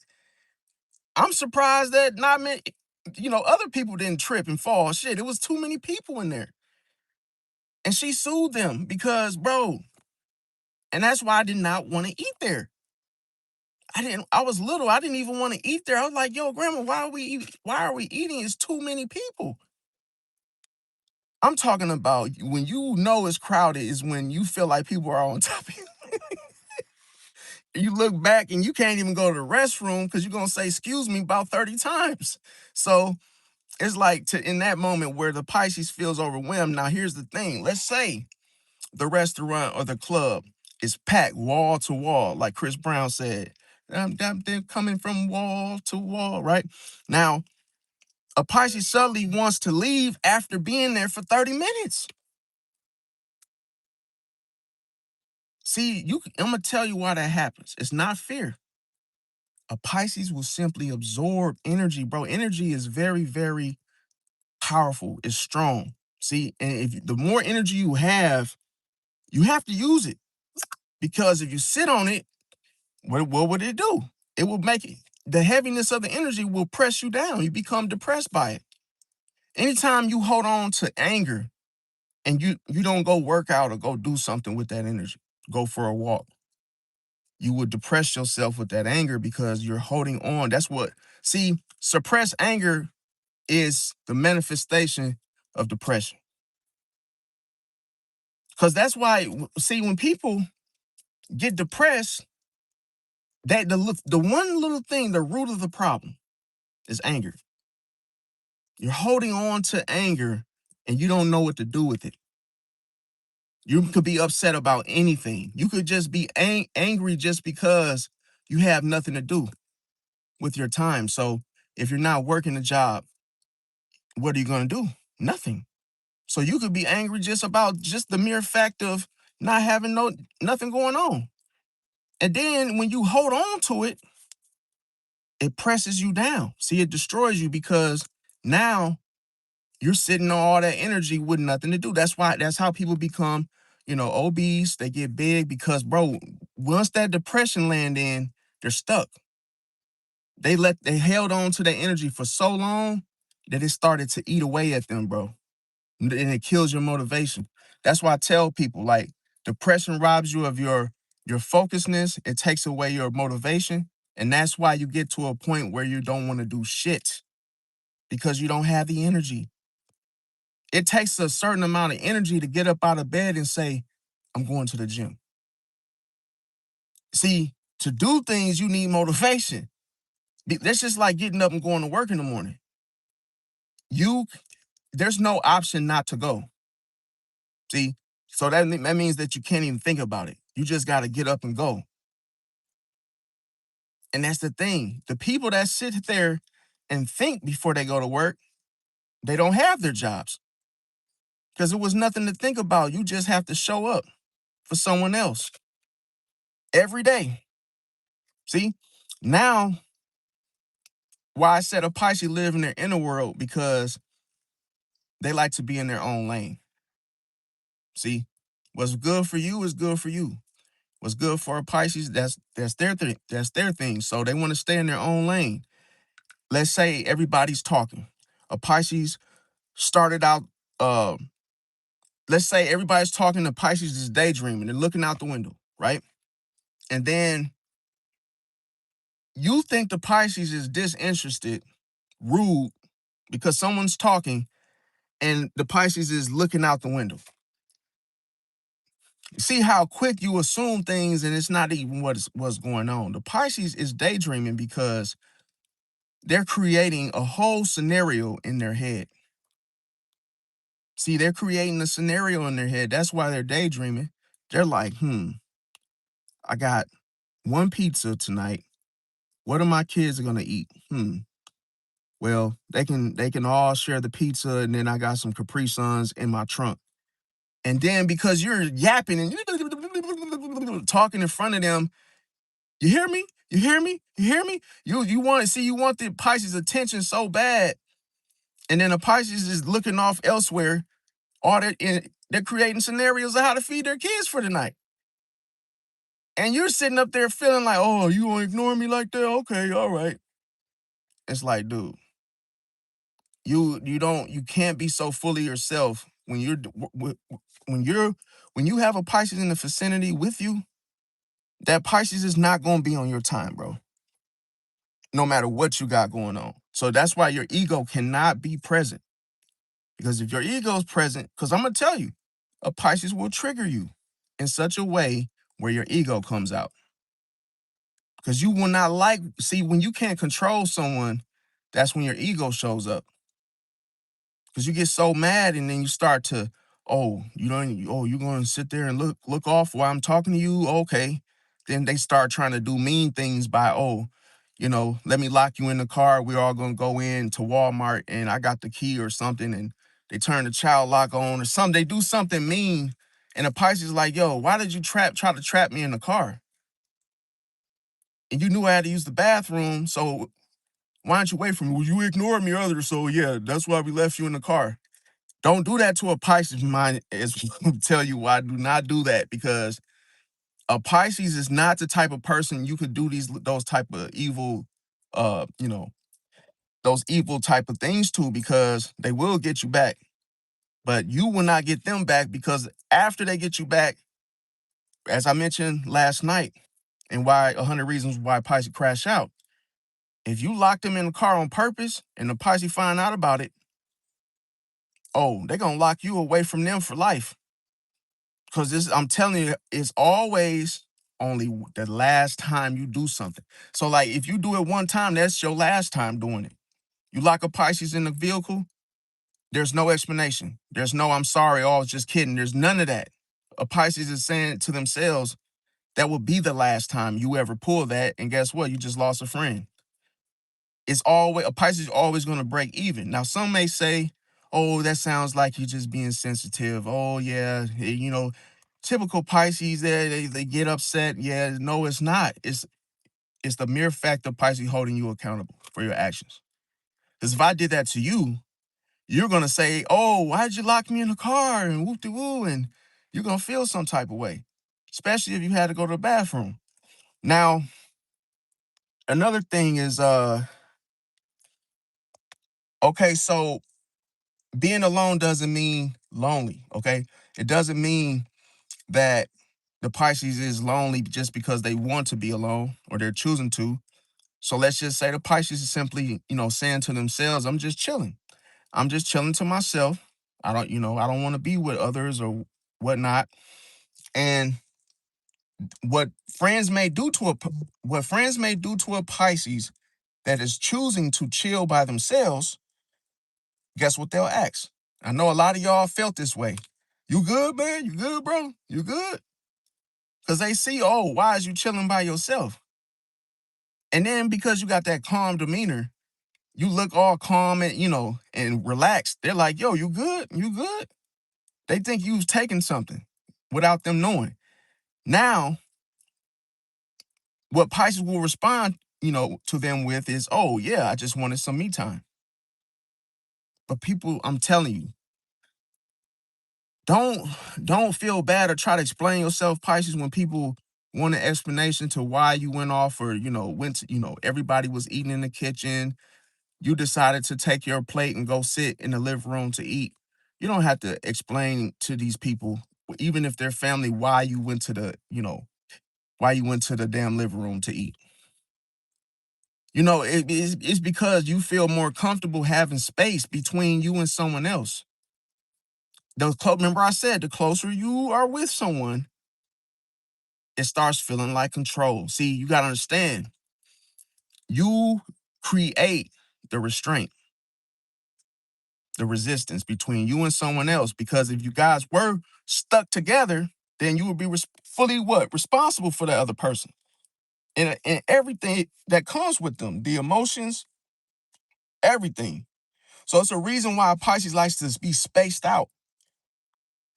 S1: I'm surprised that not many, other people didn't trip and fall. Shit, it was too many people in there. And she sued them because, bro, and that's why I did not want to eat there. I was little. I didn't even want to eat there. I was like, yo, grandma, why are we eating? It's too many people. I'm talking about when you know it's crowded is when you feel like people are on top of you. You look back and you can't even go to the restroom because you're going to say, excuse me, about 30 times. So it's like in that moment where the Pisces feels overwhelmed. Now, here's the thing. Let's say the restaurant or the club is packed wall to wall, like Chris Brown said. They're coming from wall to wall, right? Now, a Pisces suddenly wants to leave after being there for 30 minutes. See, I'm going to tell you why that happens. It's not fear. A Pisces will simply absorb energy, bro. Energy is very, very powerful. It's strong. See, and the more energy you have, You have to use it, because if you sit on it, what would it do? It will make it, the heaviness of the energy will press you down. You become depressed by it. Anytime you hold on to anger and you don't go work out or go do something with that energy, go for a walk, you would depress yourself with that anger because you're holding on. That's what, see, suppressed anger is the manifestation of depression. Because that's why, see, when people get depressed, that the one little thing, the root of the problem is anger. You're holding on to anger and you don't know what to do with it. You could be upset about anything. You could just be angry just because you have nothing to do with your time. So if you're not working a job, what are you going to do? Nothing. So you could be angry just about just the mere fact of not having nothing going on. And then when you hold on to it, it presses you down. See, it destroys you because now you're sitting on all that energy with nothing to do. That's how people become, obese. They get big because, bro, once that depression land in, they're stuck. They held on to that energy for so long that it started to eat away at them, bro. And it kills your motivation. That's why I tell people, like, depression robs you of your focusedness. It takes away your motivation. And that's why you get to a point where you don't want to do shit, because you don't have the energy. It takes a certain amount of energy to get up out of bed and say, I'm going to the gym. See, to do things, you need motivation. That's just like getting up and going to work in the morning. There's no option not to go. See, so that means that you can't even think about it. You just got to get up and go. And that's the thing. The people that sit there and think before they go to work, they don't have their jobs because it was nothing to think about. You just have to show up for someone else every day. See, now why I said a Pisces live in their inner world, because they like to be in their own lane. See, what's good for you is good for you. What's good for a Pisces, that's their thing. That's their thing. So they want to stay in their own lane. Let's say everybody's talking. A Pisces started out, let's say everybody's talking, the Pisces is daydreaming. They're looking out the window, right? And then you think the Pisces is disinterested, rude, because someone's talking and the Pisces is looking out the window. See how quick you assume things and it's not even what's going on. The Pisces is daydreaming because they're creating a whole scenario in their head. See, they're creating a scenario in their head. That's why they're daydreaming. They're like, I got one pizza tonight. What are my kids going to eat? Well, they can all share the pizza, and then I got some Capri Suns in my trunk. And then because you're yapping and talking in front of them, you hear me? You hear me? You hear me? You want the Pisces attention so bad. And then the Pisces is looking off elsewhere. They're creating scenarios of how to feed their kids for the night. And you're sitting up there feeling like, oh, you gonna ignore me like that? Okay, all right. It's like, dude, you can't be so fully yourself when you have a Pisces in the vicinity with you. That Pisces is not gonna be on your time, bro. No matter what you got going on. So that's why your ego cannot be present. Because if your ego is present, because I'm gonna tell you, a Pisces will trigger you in such a way where your ego comes out. Because you will not see, when you can't control someone, that's when your ego shows up. Because you get so mad and then you start to, you're going to sit there and look off while I'm talking to you. Okay. Then they start trying to do mean things by, let me lock you in the car. We're all going to go in to Walmart and I got the key or something. And they turn the child lock on or something. They do something mean. And the Pisces is like, yo, why did you try to trap me in the car? And you knew I had to use the bathroom. So why don't you wait for me? Well, you ignored me earlier. So yeah, that's why we left you in the car. Don't do that to a Pisces. Mind is tell you why. Do not do that, because a Pisces is not the type of person you could do those type of evil, you know, those evil type of things to, because they will get you back. But you will not get them back, because after they get you back, as I mentioned last night, and why 100 reasons why Pisces crash out. If you lock them in the car on purpose and the Pisces find out about it, oh, they're gonna lock you away from them for life. Because this, I'm telling you, it's always only the last time you do something. So, like, if you do it one time, that's your last time doing it. You lock a Pisces in the vehicle, there's no explanation. There's no, I'm sorry, oh, I was just kidding. There's none of that. A Pisces is saying to themselves, that will be the last time you ever pull that. And guess what? You just lost a friend. It's always, a Pisces is always going to break even. Now, some may say, oh, that sounds like you're just being sensitive. Oh, yeah, typical Pisces, they get upset. Yeah, no, it's not. It's the mere fact of Pisces holding you accountable for your actions. Because if I did that to you, you're going to say, oh, why'd you lock me in the car and whoop-de-woo, and you're going to feel some type of way, especially if you had to go to the bathroom. Now, another thing is, okay, so being alone doesn't mean lonely, okay? It doesn't mean that the Pisces is lonely just because they want to be alone or they're choosing to. So let's just say the Pisces is simply, saying to themselves, I'm just chilling. I'm just chilling to myself. I don't want to be with others or whatnot. And what friends may do to a Pisces that is choosing to chill by themselves, guess what they'll ask? I know a lot of y'all felt this way. You good, man? You good, bro? You good? Because they see, oh, why is you chilling by yourself? And then because you got that calm demeanor, you look all calm and, and relaxed. They're like, yo, you good? You good? They think you've taken something without them knowing. Now, what Pisces will respond, to them with is, oh, yeah, I just wanted some me time. But people, I'm telling you, don't don't feel bad or try to explain yourself, Pisces, when people want an explanation to why you went off, or went to, everybody was eating in the kitchen, you decided to take your plate and go sit in the living room to eat. You don't have to explain to these people, even if they're family, why you went to the damn living room to eat. It's because you feel more comfortable having space between you and someone else. Remember I said, the closer you are with someone, it starts feeling like control. See, you got to understand, you create the restraint, the resistance between you and someone else. Because if you guys were stuck together, then you would be fully responsible for the other person and everything that comes with them, the emotions, everything. So it's a reason why Pisces likes to be spaced out.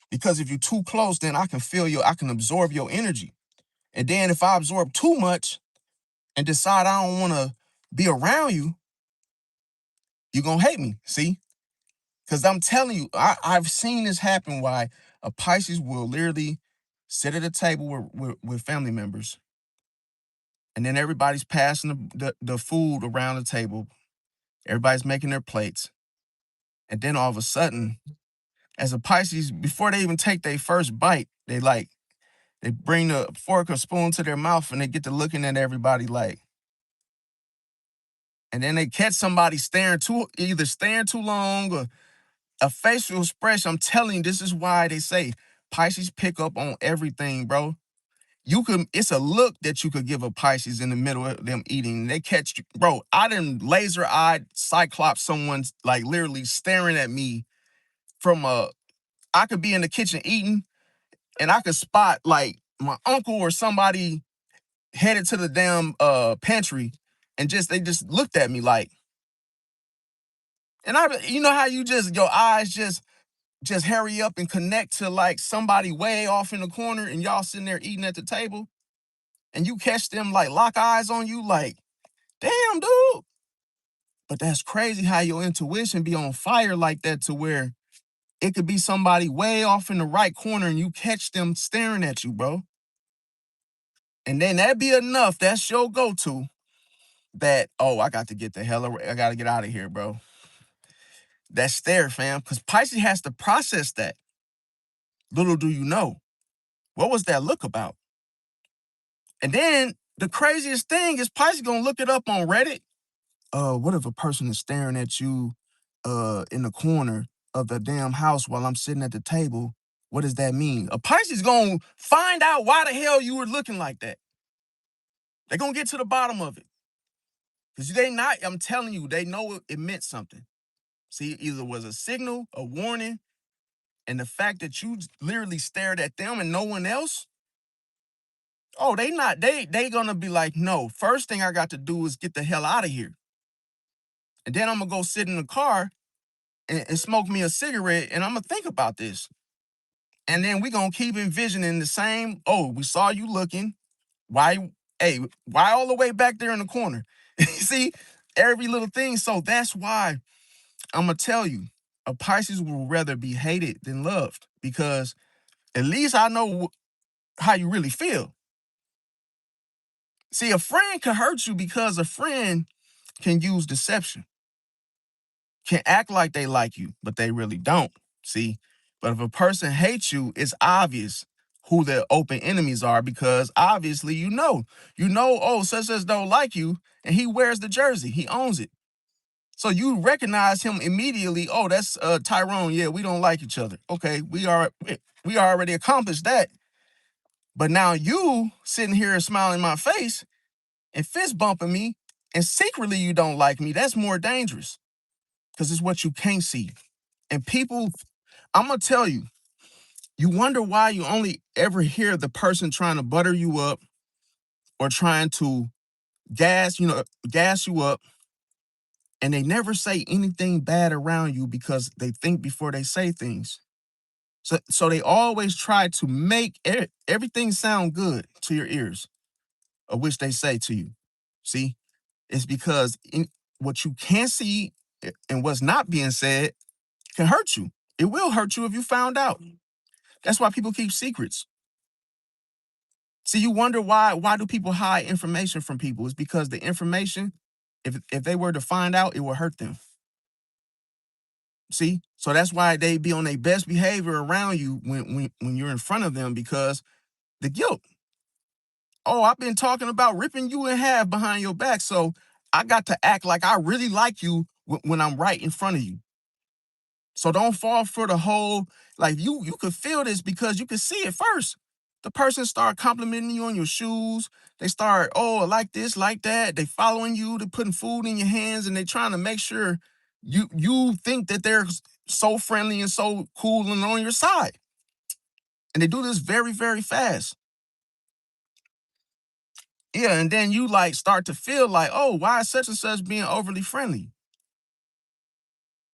S1: Because if you're too close, then I can absorb your energy. And then if I absorb too much and decide I don't want to be around you, you're going to hate me. See? Because I'm telling you, I've seen this happen, why a Pisces will literally sit at a table with family members, and then everybody's passing the food around the table. Everybody's making their plates. And then all of a sudden, as a Pisces, before they even take their first bite, they bring the fork or spoon to their mouth and they get to looking at everybody like, and then they catch somebody either staring too long or a facial expression. I'm telling you, this is why they say Pisces pick up on everything, bro. It's a look that you could give a Pisces in the middle of them eating. They catch you, bro. I done laser-eyed cyclops someone's like literally staring at me I could be in the kitchen eating and I could spot like my uncle or somebody headed to the damn pantry, and they just looked at me like, and you know how your eyes just hurry up and connect to like somebody way off in the corner, and y'all sitting there eating at the table, and you catch them like lock eyes on you like, damn, dude. But that's crazy how your intuition be on fire like that, to where It could be somebody way off in the right corner and you catch them staring at you, bro. And then that'd be enough. That's your go-to. That, oh, I got to get the hell away. I got to get out of here, bro. That stare, fam. Because Pisces has to process that. Little do you know. What was that look about? And then the craziest thing is Pisces gonna look it up on Reddit. What if a person is staring at you in the corner of the damn house while I'm sitting at the table? What does that mean? A Pisces gonna find out why the hell you were looking like that. They're gonna get to the bottom of it. Because they not, I'm telling you, they know it meant something. See, either was a signal, a warning, and the fact that you literally stared at them and no one else. Oh, they gonna be like, no, first thing I got to do is get the hell out of here. And then I'm gonna go sit in the car and smoke me a cigarette and I'm gonna think about this. And then we gonna keep envisioning the same, oh, we saw you looking. Why, hey, why all the way back there in the corner? See, every little thing. So that's why I'm gonna tell you, a Pisces will rather be hated than loved because at least I know how you really feel. See, a friend can hurt you because a friend can use deception, can act like they like you, but they really don't. See, but if a person hates you, it's obvious who their open enemies are because obviously oh, such as don't like you, and he wears the jersey, he owns it. So you recognize him immediately. Oh, that's Tyrone. Yeah, we don't like each other. Okay, we already accomplished that. But now you sitting here smiling in my face and fist bumping me, and secretly you don't like me. That's more dangerous because it's what you can't see. And people, I'm gonna tell you, you wonder why you only ever hear the person trying to butter you up or trying to gas you up, and they never say anything bad around you because they think before they say things. So they always try to make everything sound good to your ears, of which they say to you. See, it's because what you can't see and what's not being said can hurt you. It will hurt you if you found out. That's why people keep secrets. See, you wonder why do people hide information from people? It's because the information, if they were to find out, it will hurt them. See? So that's why they be on their best behavior around you when you're in front of them because the guilt. Oh, I've been talking about ripping you in half behind your back, so I got to act like I really like you when I'm right in front of you. So don't fall for the whole, like you could feel this because you could see it first. The person start complimenting you on your shoes. They start, oh, I like this, like that. They following you, they putting food in your hands, and they trying to make sure you think that they're so friendly and so cool and on your side. And they do this very, very fast. Yeah, and then you like start to feel like, oh, why is such and such being overly friendly?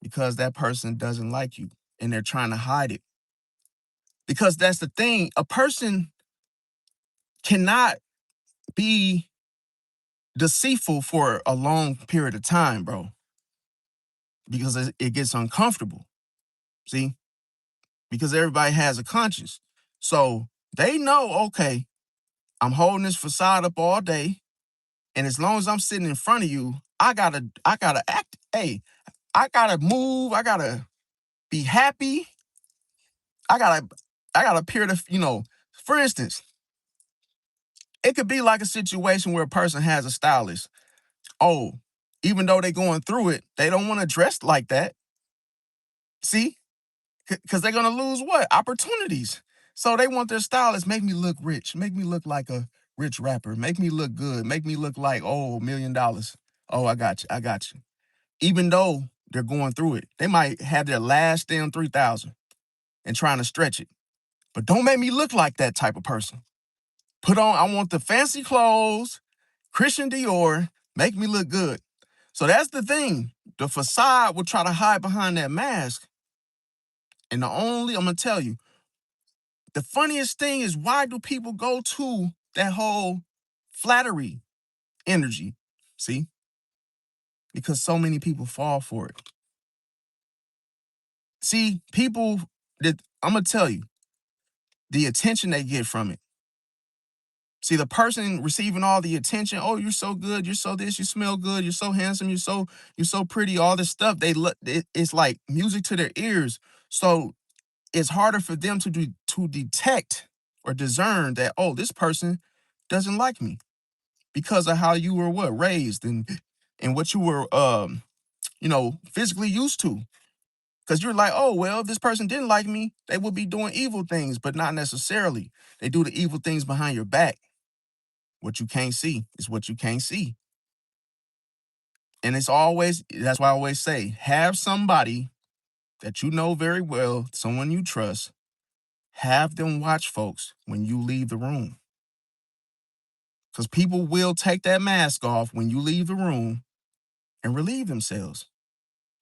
S1: Because that person doesn't like you and they're trying to hide it. Because that's the thing, a person cannot be deceitful for a long period of time, bro, because it gets uncomfortable. See, because everybody has a conscience. So they know, okay, I'm holding this facade up all day. And as long as I'm sitting in front of you, I gotta act. Hey, I gotta move. I gotta be happy. I gotta, I gotta appear to, for instance, it could be like a situation where a person has a stylist. Oh, even though they're going through it, they don't want to dress like that. See? Because they're gonna lose what? Opportunities. So they want their stylist, make me look rich, make me look like a rich rapper, make me look good, make me look like, oh, $1 million. Oh, I got you, I got you. Even though they're going through it, they might have their last damn 3,000 and trying to stretch it. But don't make me look like that type of person. Put on, I want the fancy clothes, Christian Dior, make me look good. So that's the thing. The facade will try to hide behind that mask. And I'm gonna tell you, the funniest thing is why do people go to that whole flattery energy? See? Because so many people fall for it. See, people that I'm gonna tell you, the attention they get from it. See, the person receiving all the attention, oh, you're so good, you're so this, you smell good, you're so handsome, you're so pretty, all this stuff. They look, it's like music to their ears. So it's harder for them to detect or discern that, oh, this person doesn't like me because of how you were raised and what you were physically used to. Because you're like, oh, well, if this person didn't like me, they would be doing evil things, but not necessarily. They do the evil things behind your back. What you can't see is what you can't see. And that's why I always say, have somebody that you know very well, someone you trust, have them watch folks when you leave the room. Because people will take that mask off when you leave the room and relieve themselves.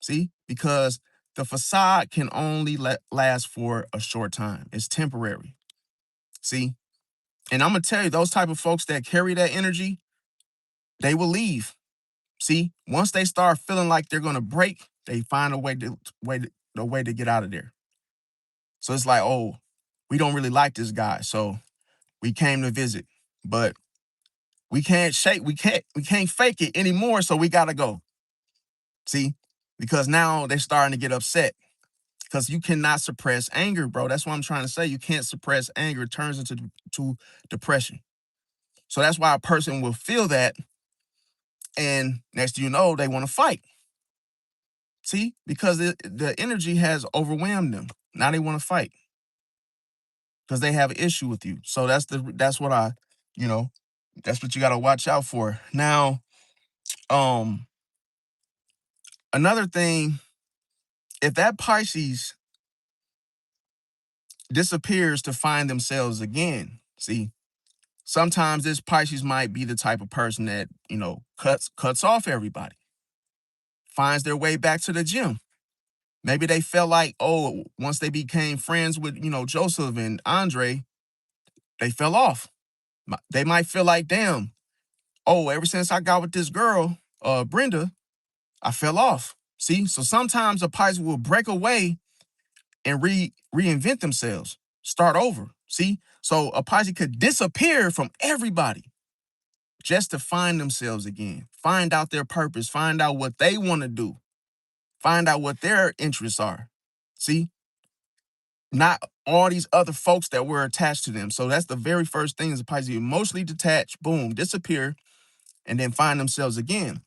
S1: See? Because the facade can only last for a short time. It's temporary. See? And I'm going to tell you, those type of folks that carry that energy, they will leave. See? Once they start feeling like they're going to break, they find a way to get out of there. So it's like, oh, we don't really like this guy. So we came to visit, but we can't fake it anymore. So we got to go. See? Because now they're starting to get upset because you cannot suppress anger, bro. That's what I'm trying to say. You can't suppress anger. It turns into depression. So that's why a person will feel that. And next thing you know, they want to fight. See, because the energy has overwhelmed them. Now they want to fight because they have an issue with you. So that's what you know, that's what you got to watch out for. Now, um, another thing, if that Pisces disappears to find themselves again, see, sometimes this Pisces might be the type of person that, cuts off everybody, finds their way back to the gym. Maybe they felt like, oh, once they became friends with, Joseph and Andre, they fell off. They might feel like, damn, oh, ever since I got with this girl, Brenda, I fell off. See, so sometimes a Pisces will break away and reinvent themselves, start over. See, so a Pisces could disappear from everybody just to find themselves again, find out their purpose, find out what they want to do, find out what their interests are. See, not all these other folks that were attached to them. So that's the very first thing is a Pisces emotionally detached, boom, disappear, and then find themselves again.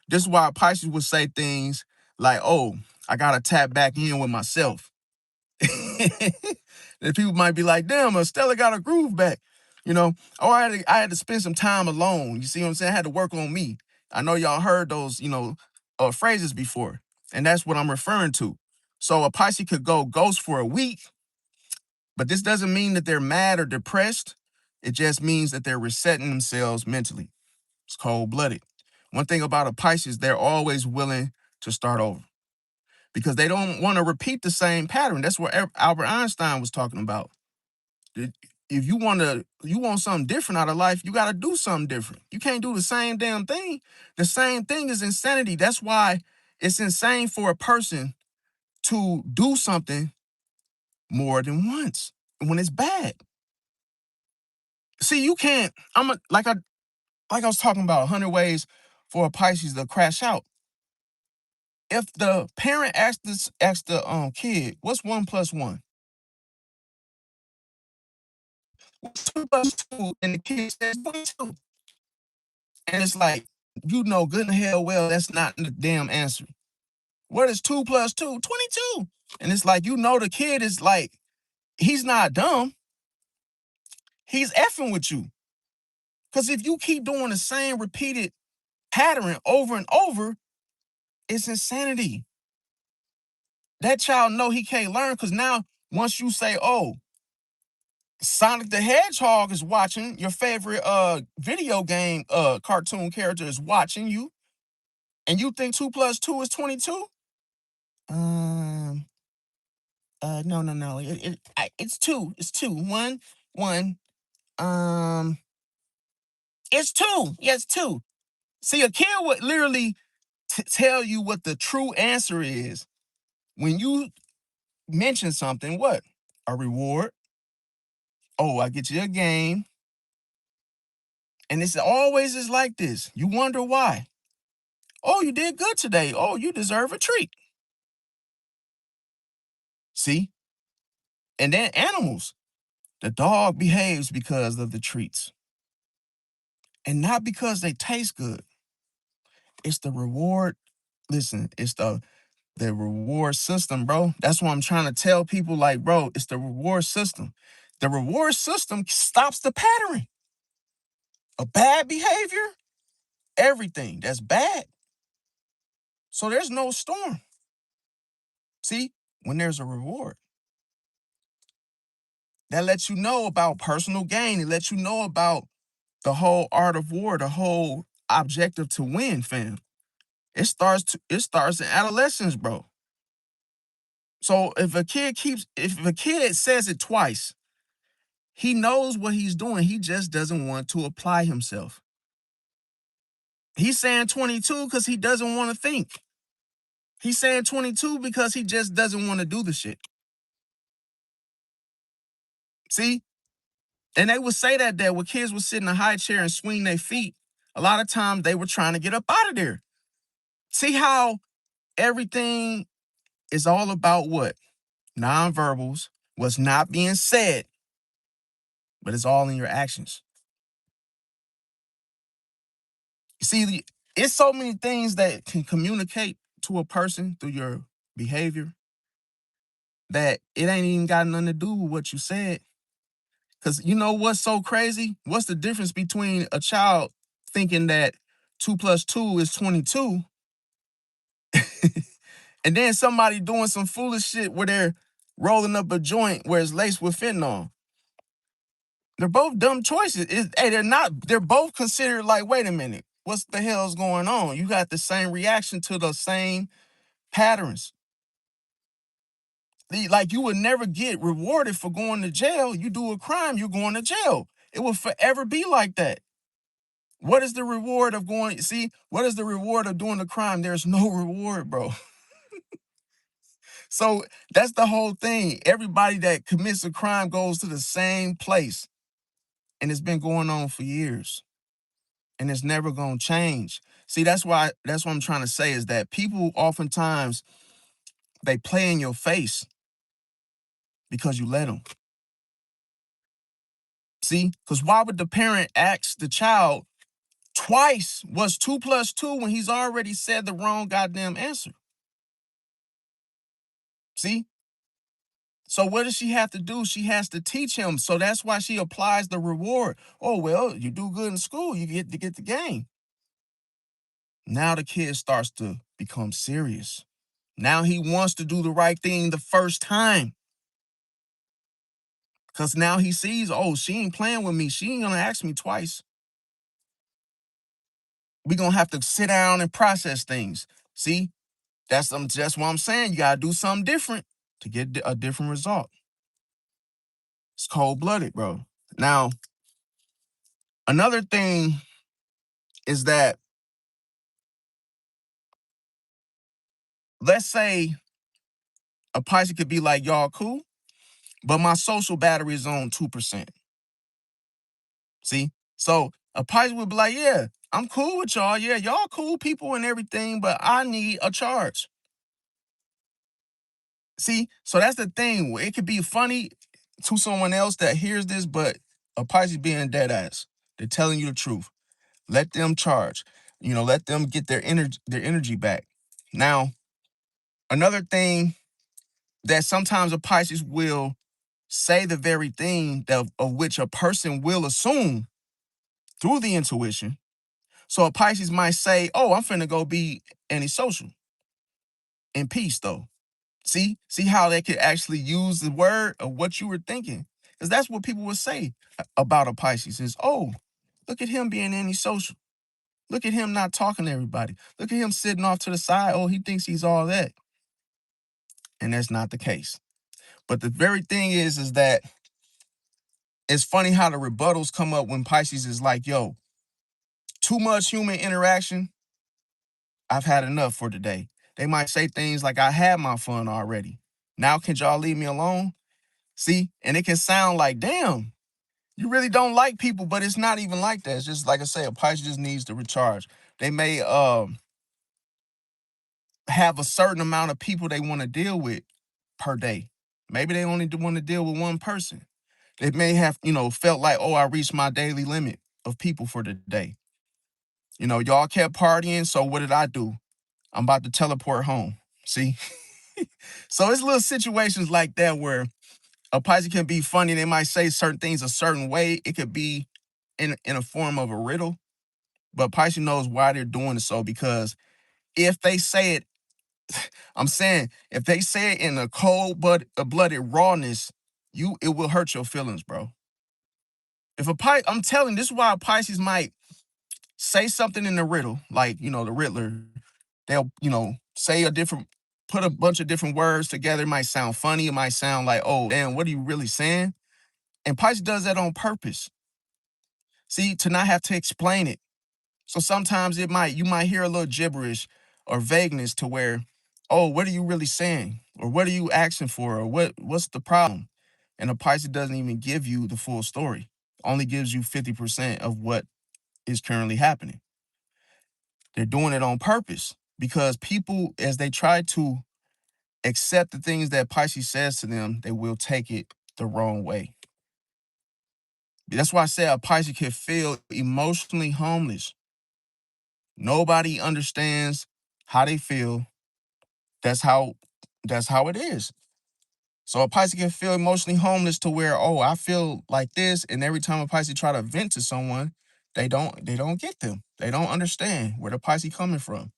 S1: This is why Pisces would say things like, oh, I got to tap back in with myself. And people might be like, damn, Stella got a groove back. Oh, I had to spend some time alone. You see what I'm saying? I had to work on me. I know y'all heard those, phrases before. And that's what I'm referring to. So a Pisces could go ghost for a week, but this doesn't mean that they're mad or depressed. It just means that they're resetting themselves mentally. It's cold-blooded. One thing about a Pisces, they're always willing to start over because they don't want to repeat the same pattern. That's what Albert Einstein was talking about. If you want something different out of life, you got to do something different. You can't do the same damn thing. The same thing is insanity. That's why it's insane for a person to do something more than once when it's bad. See, you can't. Like I was talking about 100 ways for a Pisces to crash out. If the parent asks the kid, what's 1 + 1? What's 2 + 2? And the kid says 22. And it's like, good and hell well, that's not the damn answer. What is 2 + 2? 22. And it's like, the kid is like, he's not dumb. He's effing with you. Because if you keep doing the same repeated pattern over and over, it's insanity. That child know he can't learn because now once you say, oh, Sonic the Hedgehog is watching, your favorite video game cartoon character is watching you, and you think 2 + 2 is 22? Um, no, no, no. It's two. It's two. One. Um, it's two. Yes, two. See, a kid would literally tell you what the true answer is when you mention something, what? A reward. Oh, I get you a game. And it's always is like this. You wonder why. Oh, you did good today. Oh, you deserve a treat. See? And then animals. The dog behaves because of the treats. And not because they taste good. It's the reward. Listen, it's the reward system, bro. That's what I'm trying to tell people. Like, bro, it's the reward system. The reward system stops the pattern. A bad behavior, everything that's bad. So there's no storm. See, when there's a reward, that lets you know about personal gain. It lets you know about the whole art of war, the whole objective to win, fam. It starts in adolescence, bro. So if a kid says it twice, he knows what he's doing. He just doesn't want to apply himself. He's saying 22 because he doesn't want to think. He's saying 22 because he just doesn't want to do the shit. See? And they would say that when kids would sit in a high chair and swing their feet, a lot of times they were trying to get up out of there. See how everything is all about what? Nonverbals, what's not being said, but it's all in your actions. See, it's so many things that can communicate to a person through your behavior that it ain't even got nothing to do with what you said. Because you know what's so crazy? What's the difference between a child thinking that 2 plus 2 is 22 and then somebody doing some foolish shit where they're rolling up a joint where it's laced with fentanyl? They're both dumb choices. They're both considered like, wait a minute, what's the hell's going on? You got the same reaction to the same patterns. Like you would never get rewarded for going to jail. You do a crime, you're going to jail. It will forever be like that. What is the reward of going? See, what is the reward of doing the crime? There's no reward, bro. So that's the whole thing. Everybody that commits a crime goes to the same place. And it's been going on for years. And it's never gonna change. See, that's what I'm trying to say is that people oftentimes they play in your face because you let them. See, because why would the parent ask the child twice what's 2 plus 2 when he's already said the wrong goddamn answer? See? So what does she have to do? She has to teach him. So that's why she applies the reward. Oh, well, you do good in school, you get the game. Now the kid starts to become serious. Now he wants to do the right thing the first time. Because now he sees, oh, she ain't playing with me. She ain't going to ask me twice. We're going to have to sit down and process things. See, that's what I'm saying. You got to do something different to get a different result. It's cold-blooded, bro. Now, another thing is that, let's say a Pisces could be like, y'all cool, but my social battery is on 2%. See? So a Pisces would be like, yeah, I'm cool with y'all. Yeah, y'all cool people and everything, but I need a charge. See? So that's the thing. It could be funny to someone else that hears this, but a Pisces being dead ass. They're telling you the truth. Let them charge. Let them get their energy back. Now, another thing that sometimes a Pisces will say the very thing of which a person will assume through the intuition. So a Pisces might say, oh, I'm finna go be antisocial in peace, though. See how they could actually use the word of what you were thinking. Because that's what people would say about a Pisces is, oh, look at him being antisocial. Look at him not talking to everybody. Look at him sitting off to the side. Oh, he thinks he's all that. And that's not the case. But the very thing is that it's funny how the rebuttals come up when Pisces is like, yo, too much human interaction. I've had enough for today. They might say things like, I had my fun already. Now can y'all leave me alone? See, and it can sound like, damn, you really don't like people, but it's not even like that. It's just like I say, a Pisces just needs to recharge. They may have a certain amount of people they want to deal with per day. Maybe they only want to deal with one person. They may have, felt like, oh, I reached my daily limit of people for the day. Y'all kept partying, so what did I do? I'm about to teleport home. See? So it's little situations like that where a Pisces can be funny. They might say certain things a certain way. It could be in a form of a riddle, but Pisces knows why they're doing it so, because if they say it, I'm saying, if they say it in a blooded rawness, it will hurt your feelings, bro. If a Pisces, I'm telling you, this is why a Pisces might say something in the riddle, like, the Riddler. They'll, say put a bunch of different words together. It might sound funny. It might sound like, oh, damn, what are you really saying? And Pisces does that on purpose. See, to not have to explain it. So sometimes you might hear a little gibberish or vagueness to where, oh, what are you really saying? Or what are you asking for? Or what's the problem? And a Pisces doesn't even give you the full story. Only gives you 50% of what is currently happening. They're doing it on purpose because people, as they try to accept the things that Pisces says to them, they will take it the wrong way. That's why I say a Pisces can feel emotionally homeless. Nobody understands how they feel. That's how it is. So a Pisces can feel emotionally homeless to where, oh, I feel like this, and every time a Pisces try to vent to someone, they don't get them. They don't understand where the Pisces coming from.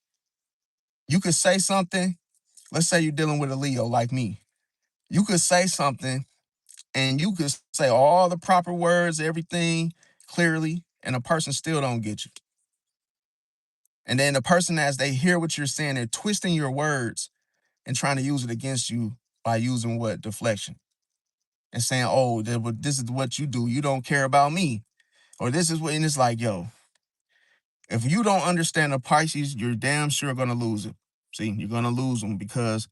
S1: You could say something. Let's say you're dealing with a Leo like me. You could say something and you could say all the proper words, everything clearly, and a person still don't get you. And then the person, as they hear what you're saying, they're twisting your words and trying to use it against you by using what? Deflection. And saying, oh, this is what you do. You don't care about me. Or this is what, and it's like, yo, if you don't understand the Pisces, you're damn sure going to lose it. See, you're going to lose them because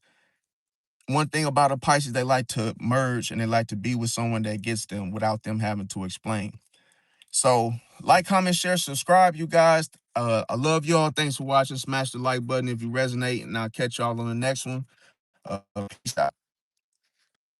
S1: one thing about a Pisces, they like to merge and they like to be with someone that gets them without them having to explain. So like, comment, share, subscribe, you guys. I love y'all. Thanks for watching. Smash the like button if you resonate, and I'll catch y'all on the next one. Peace out.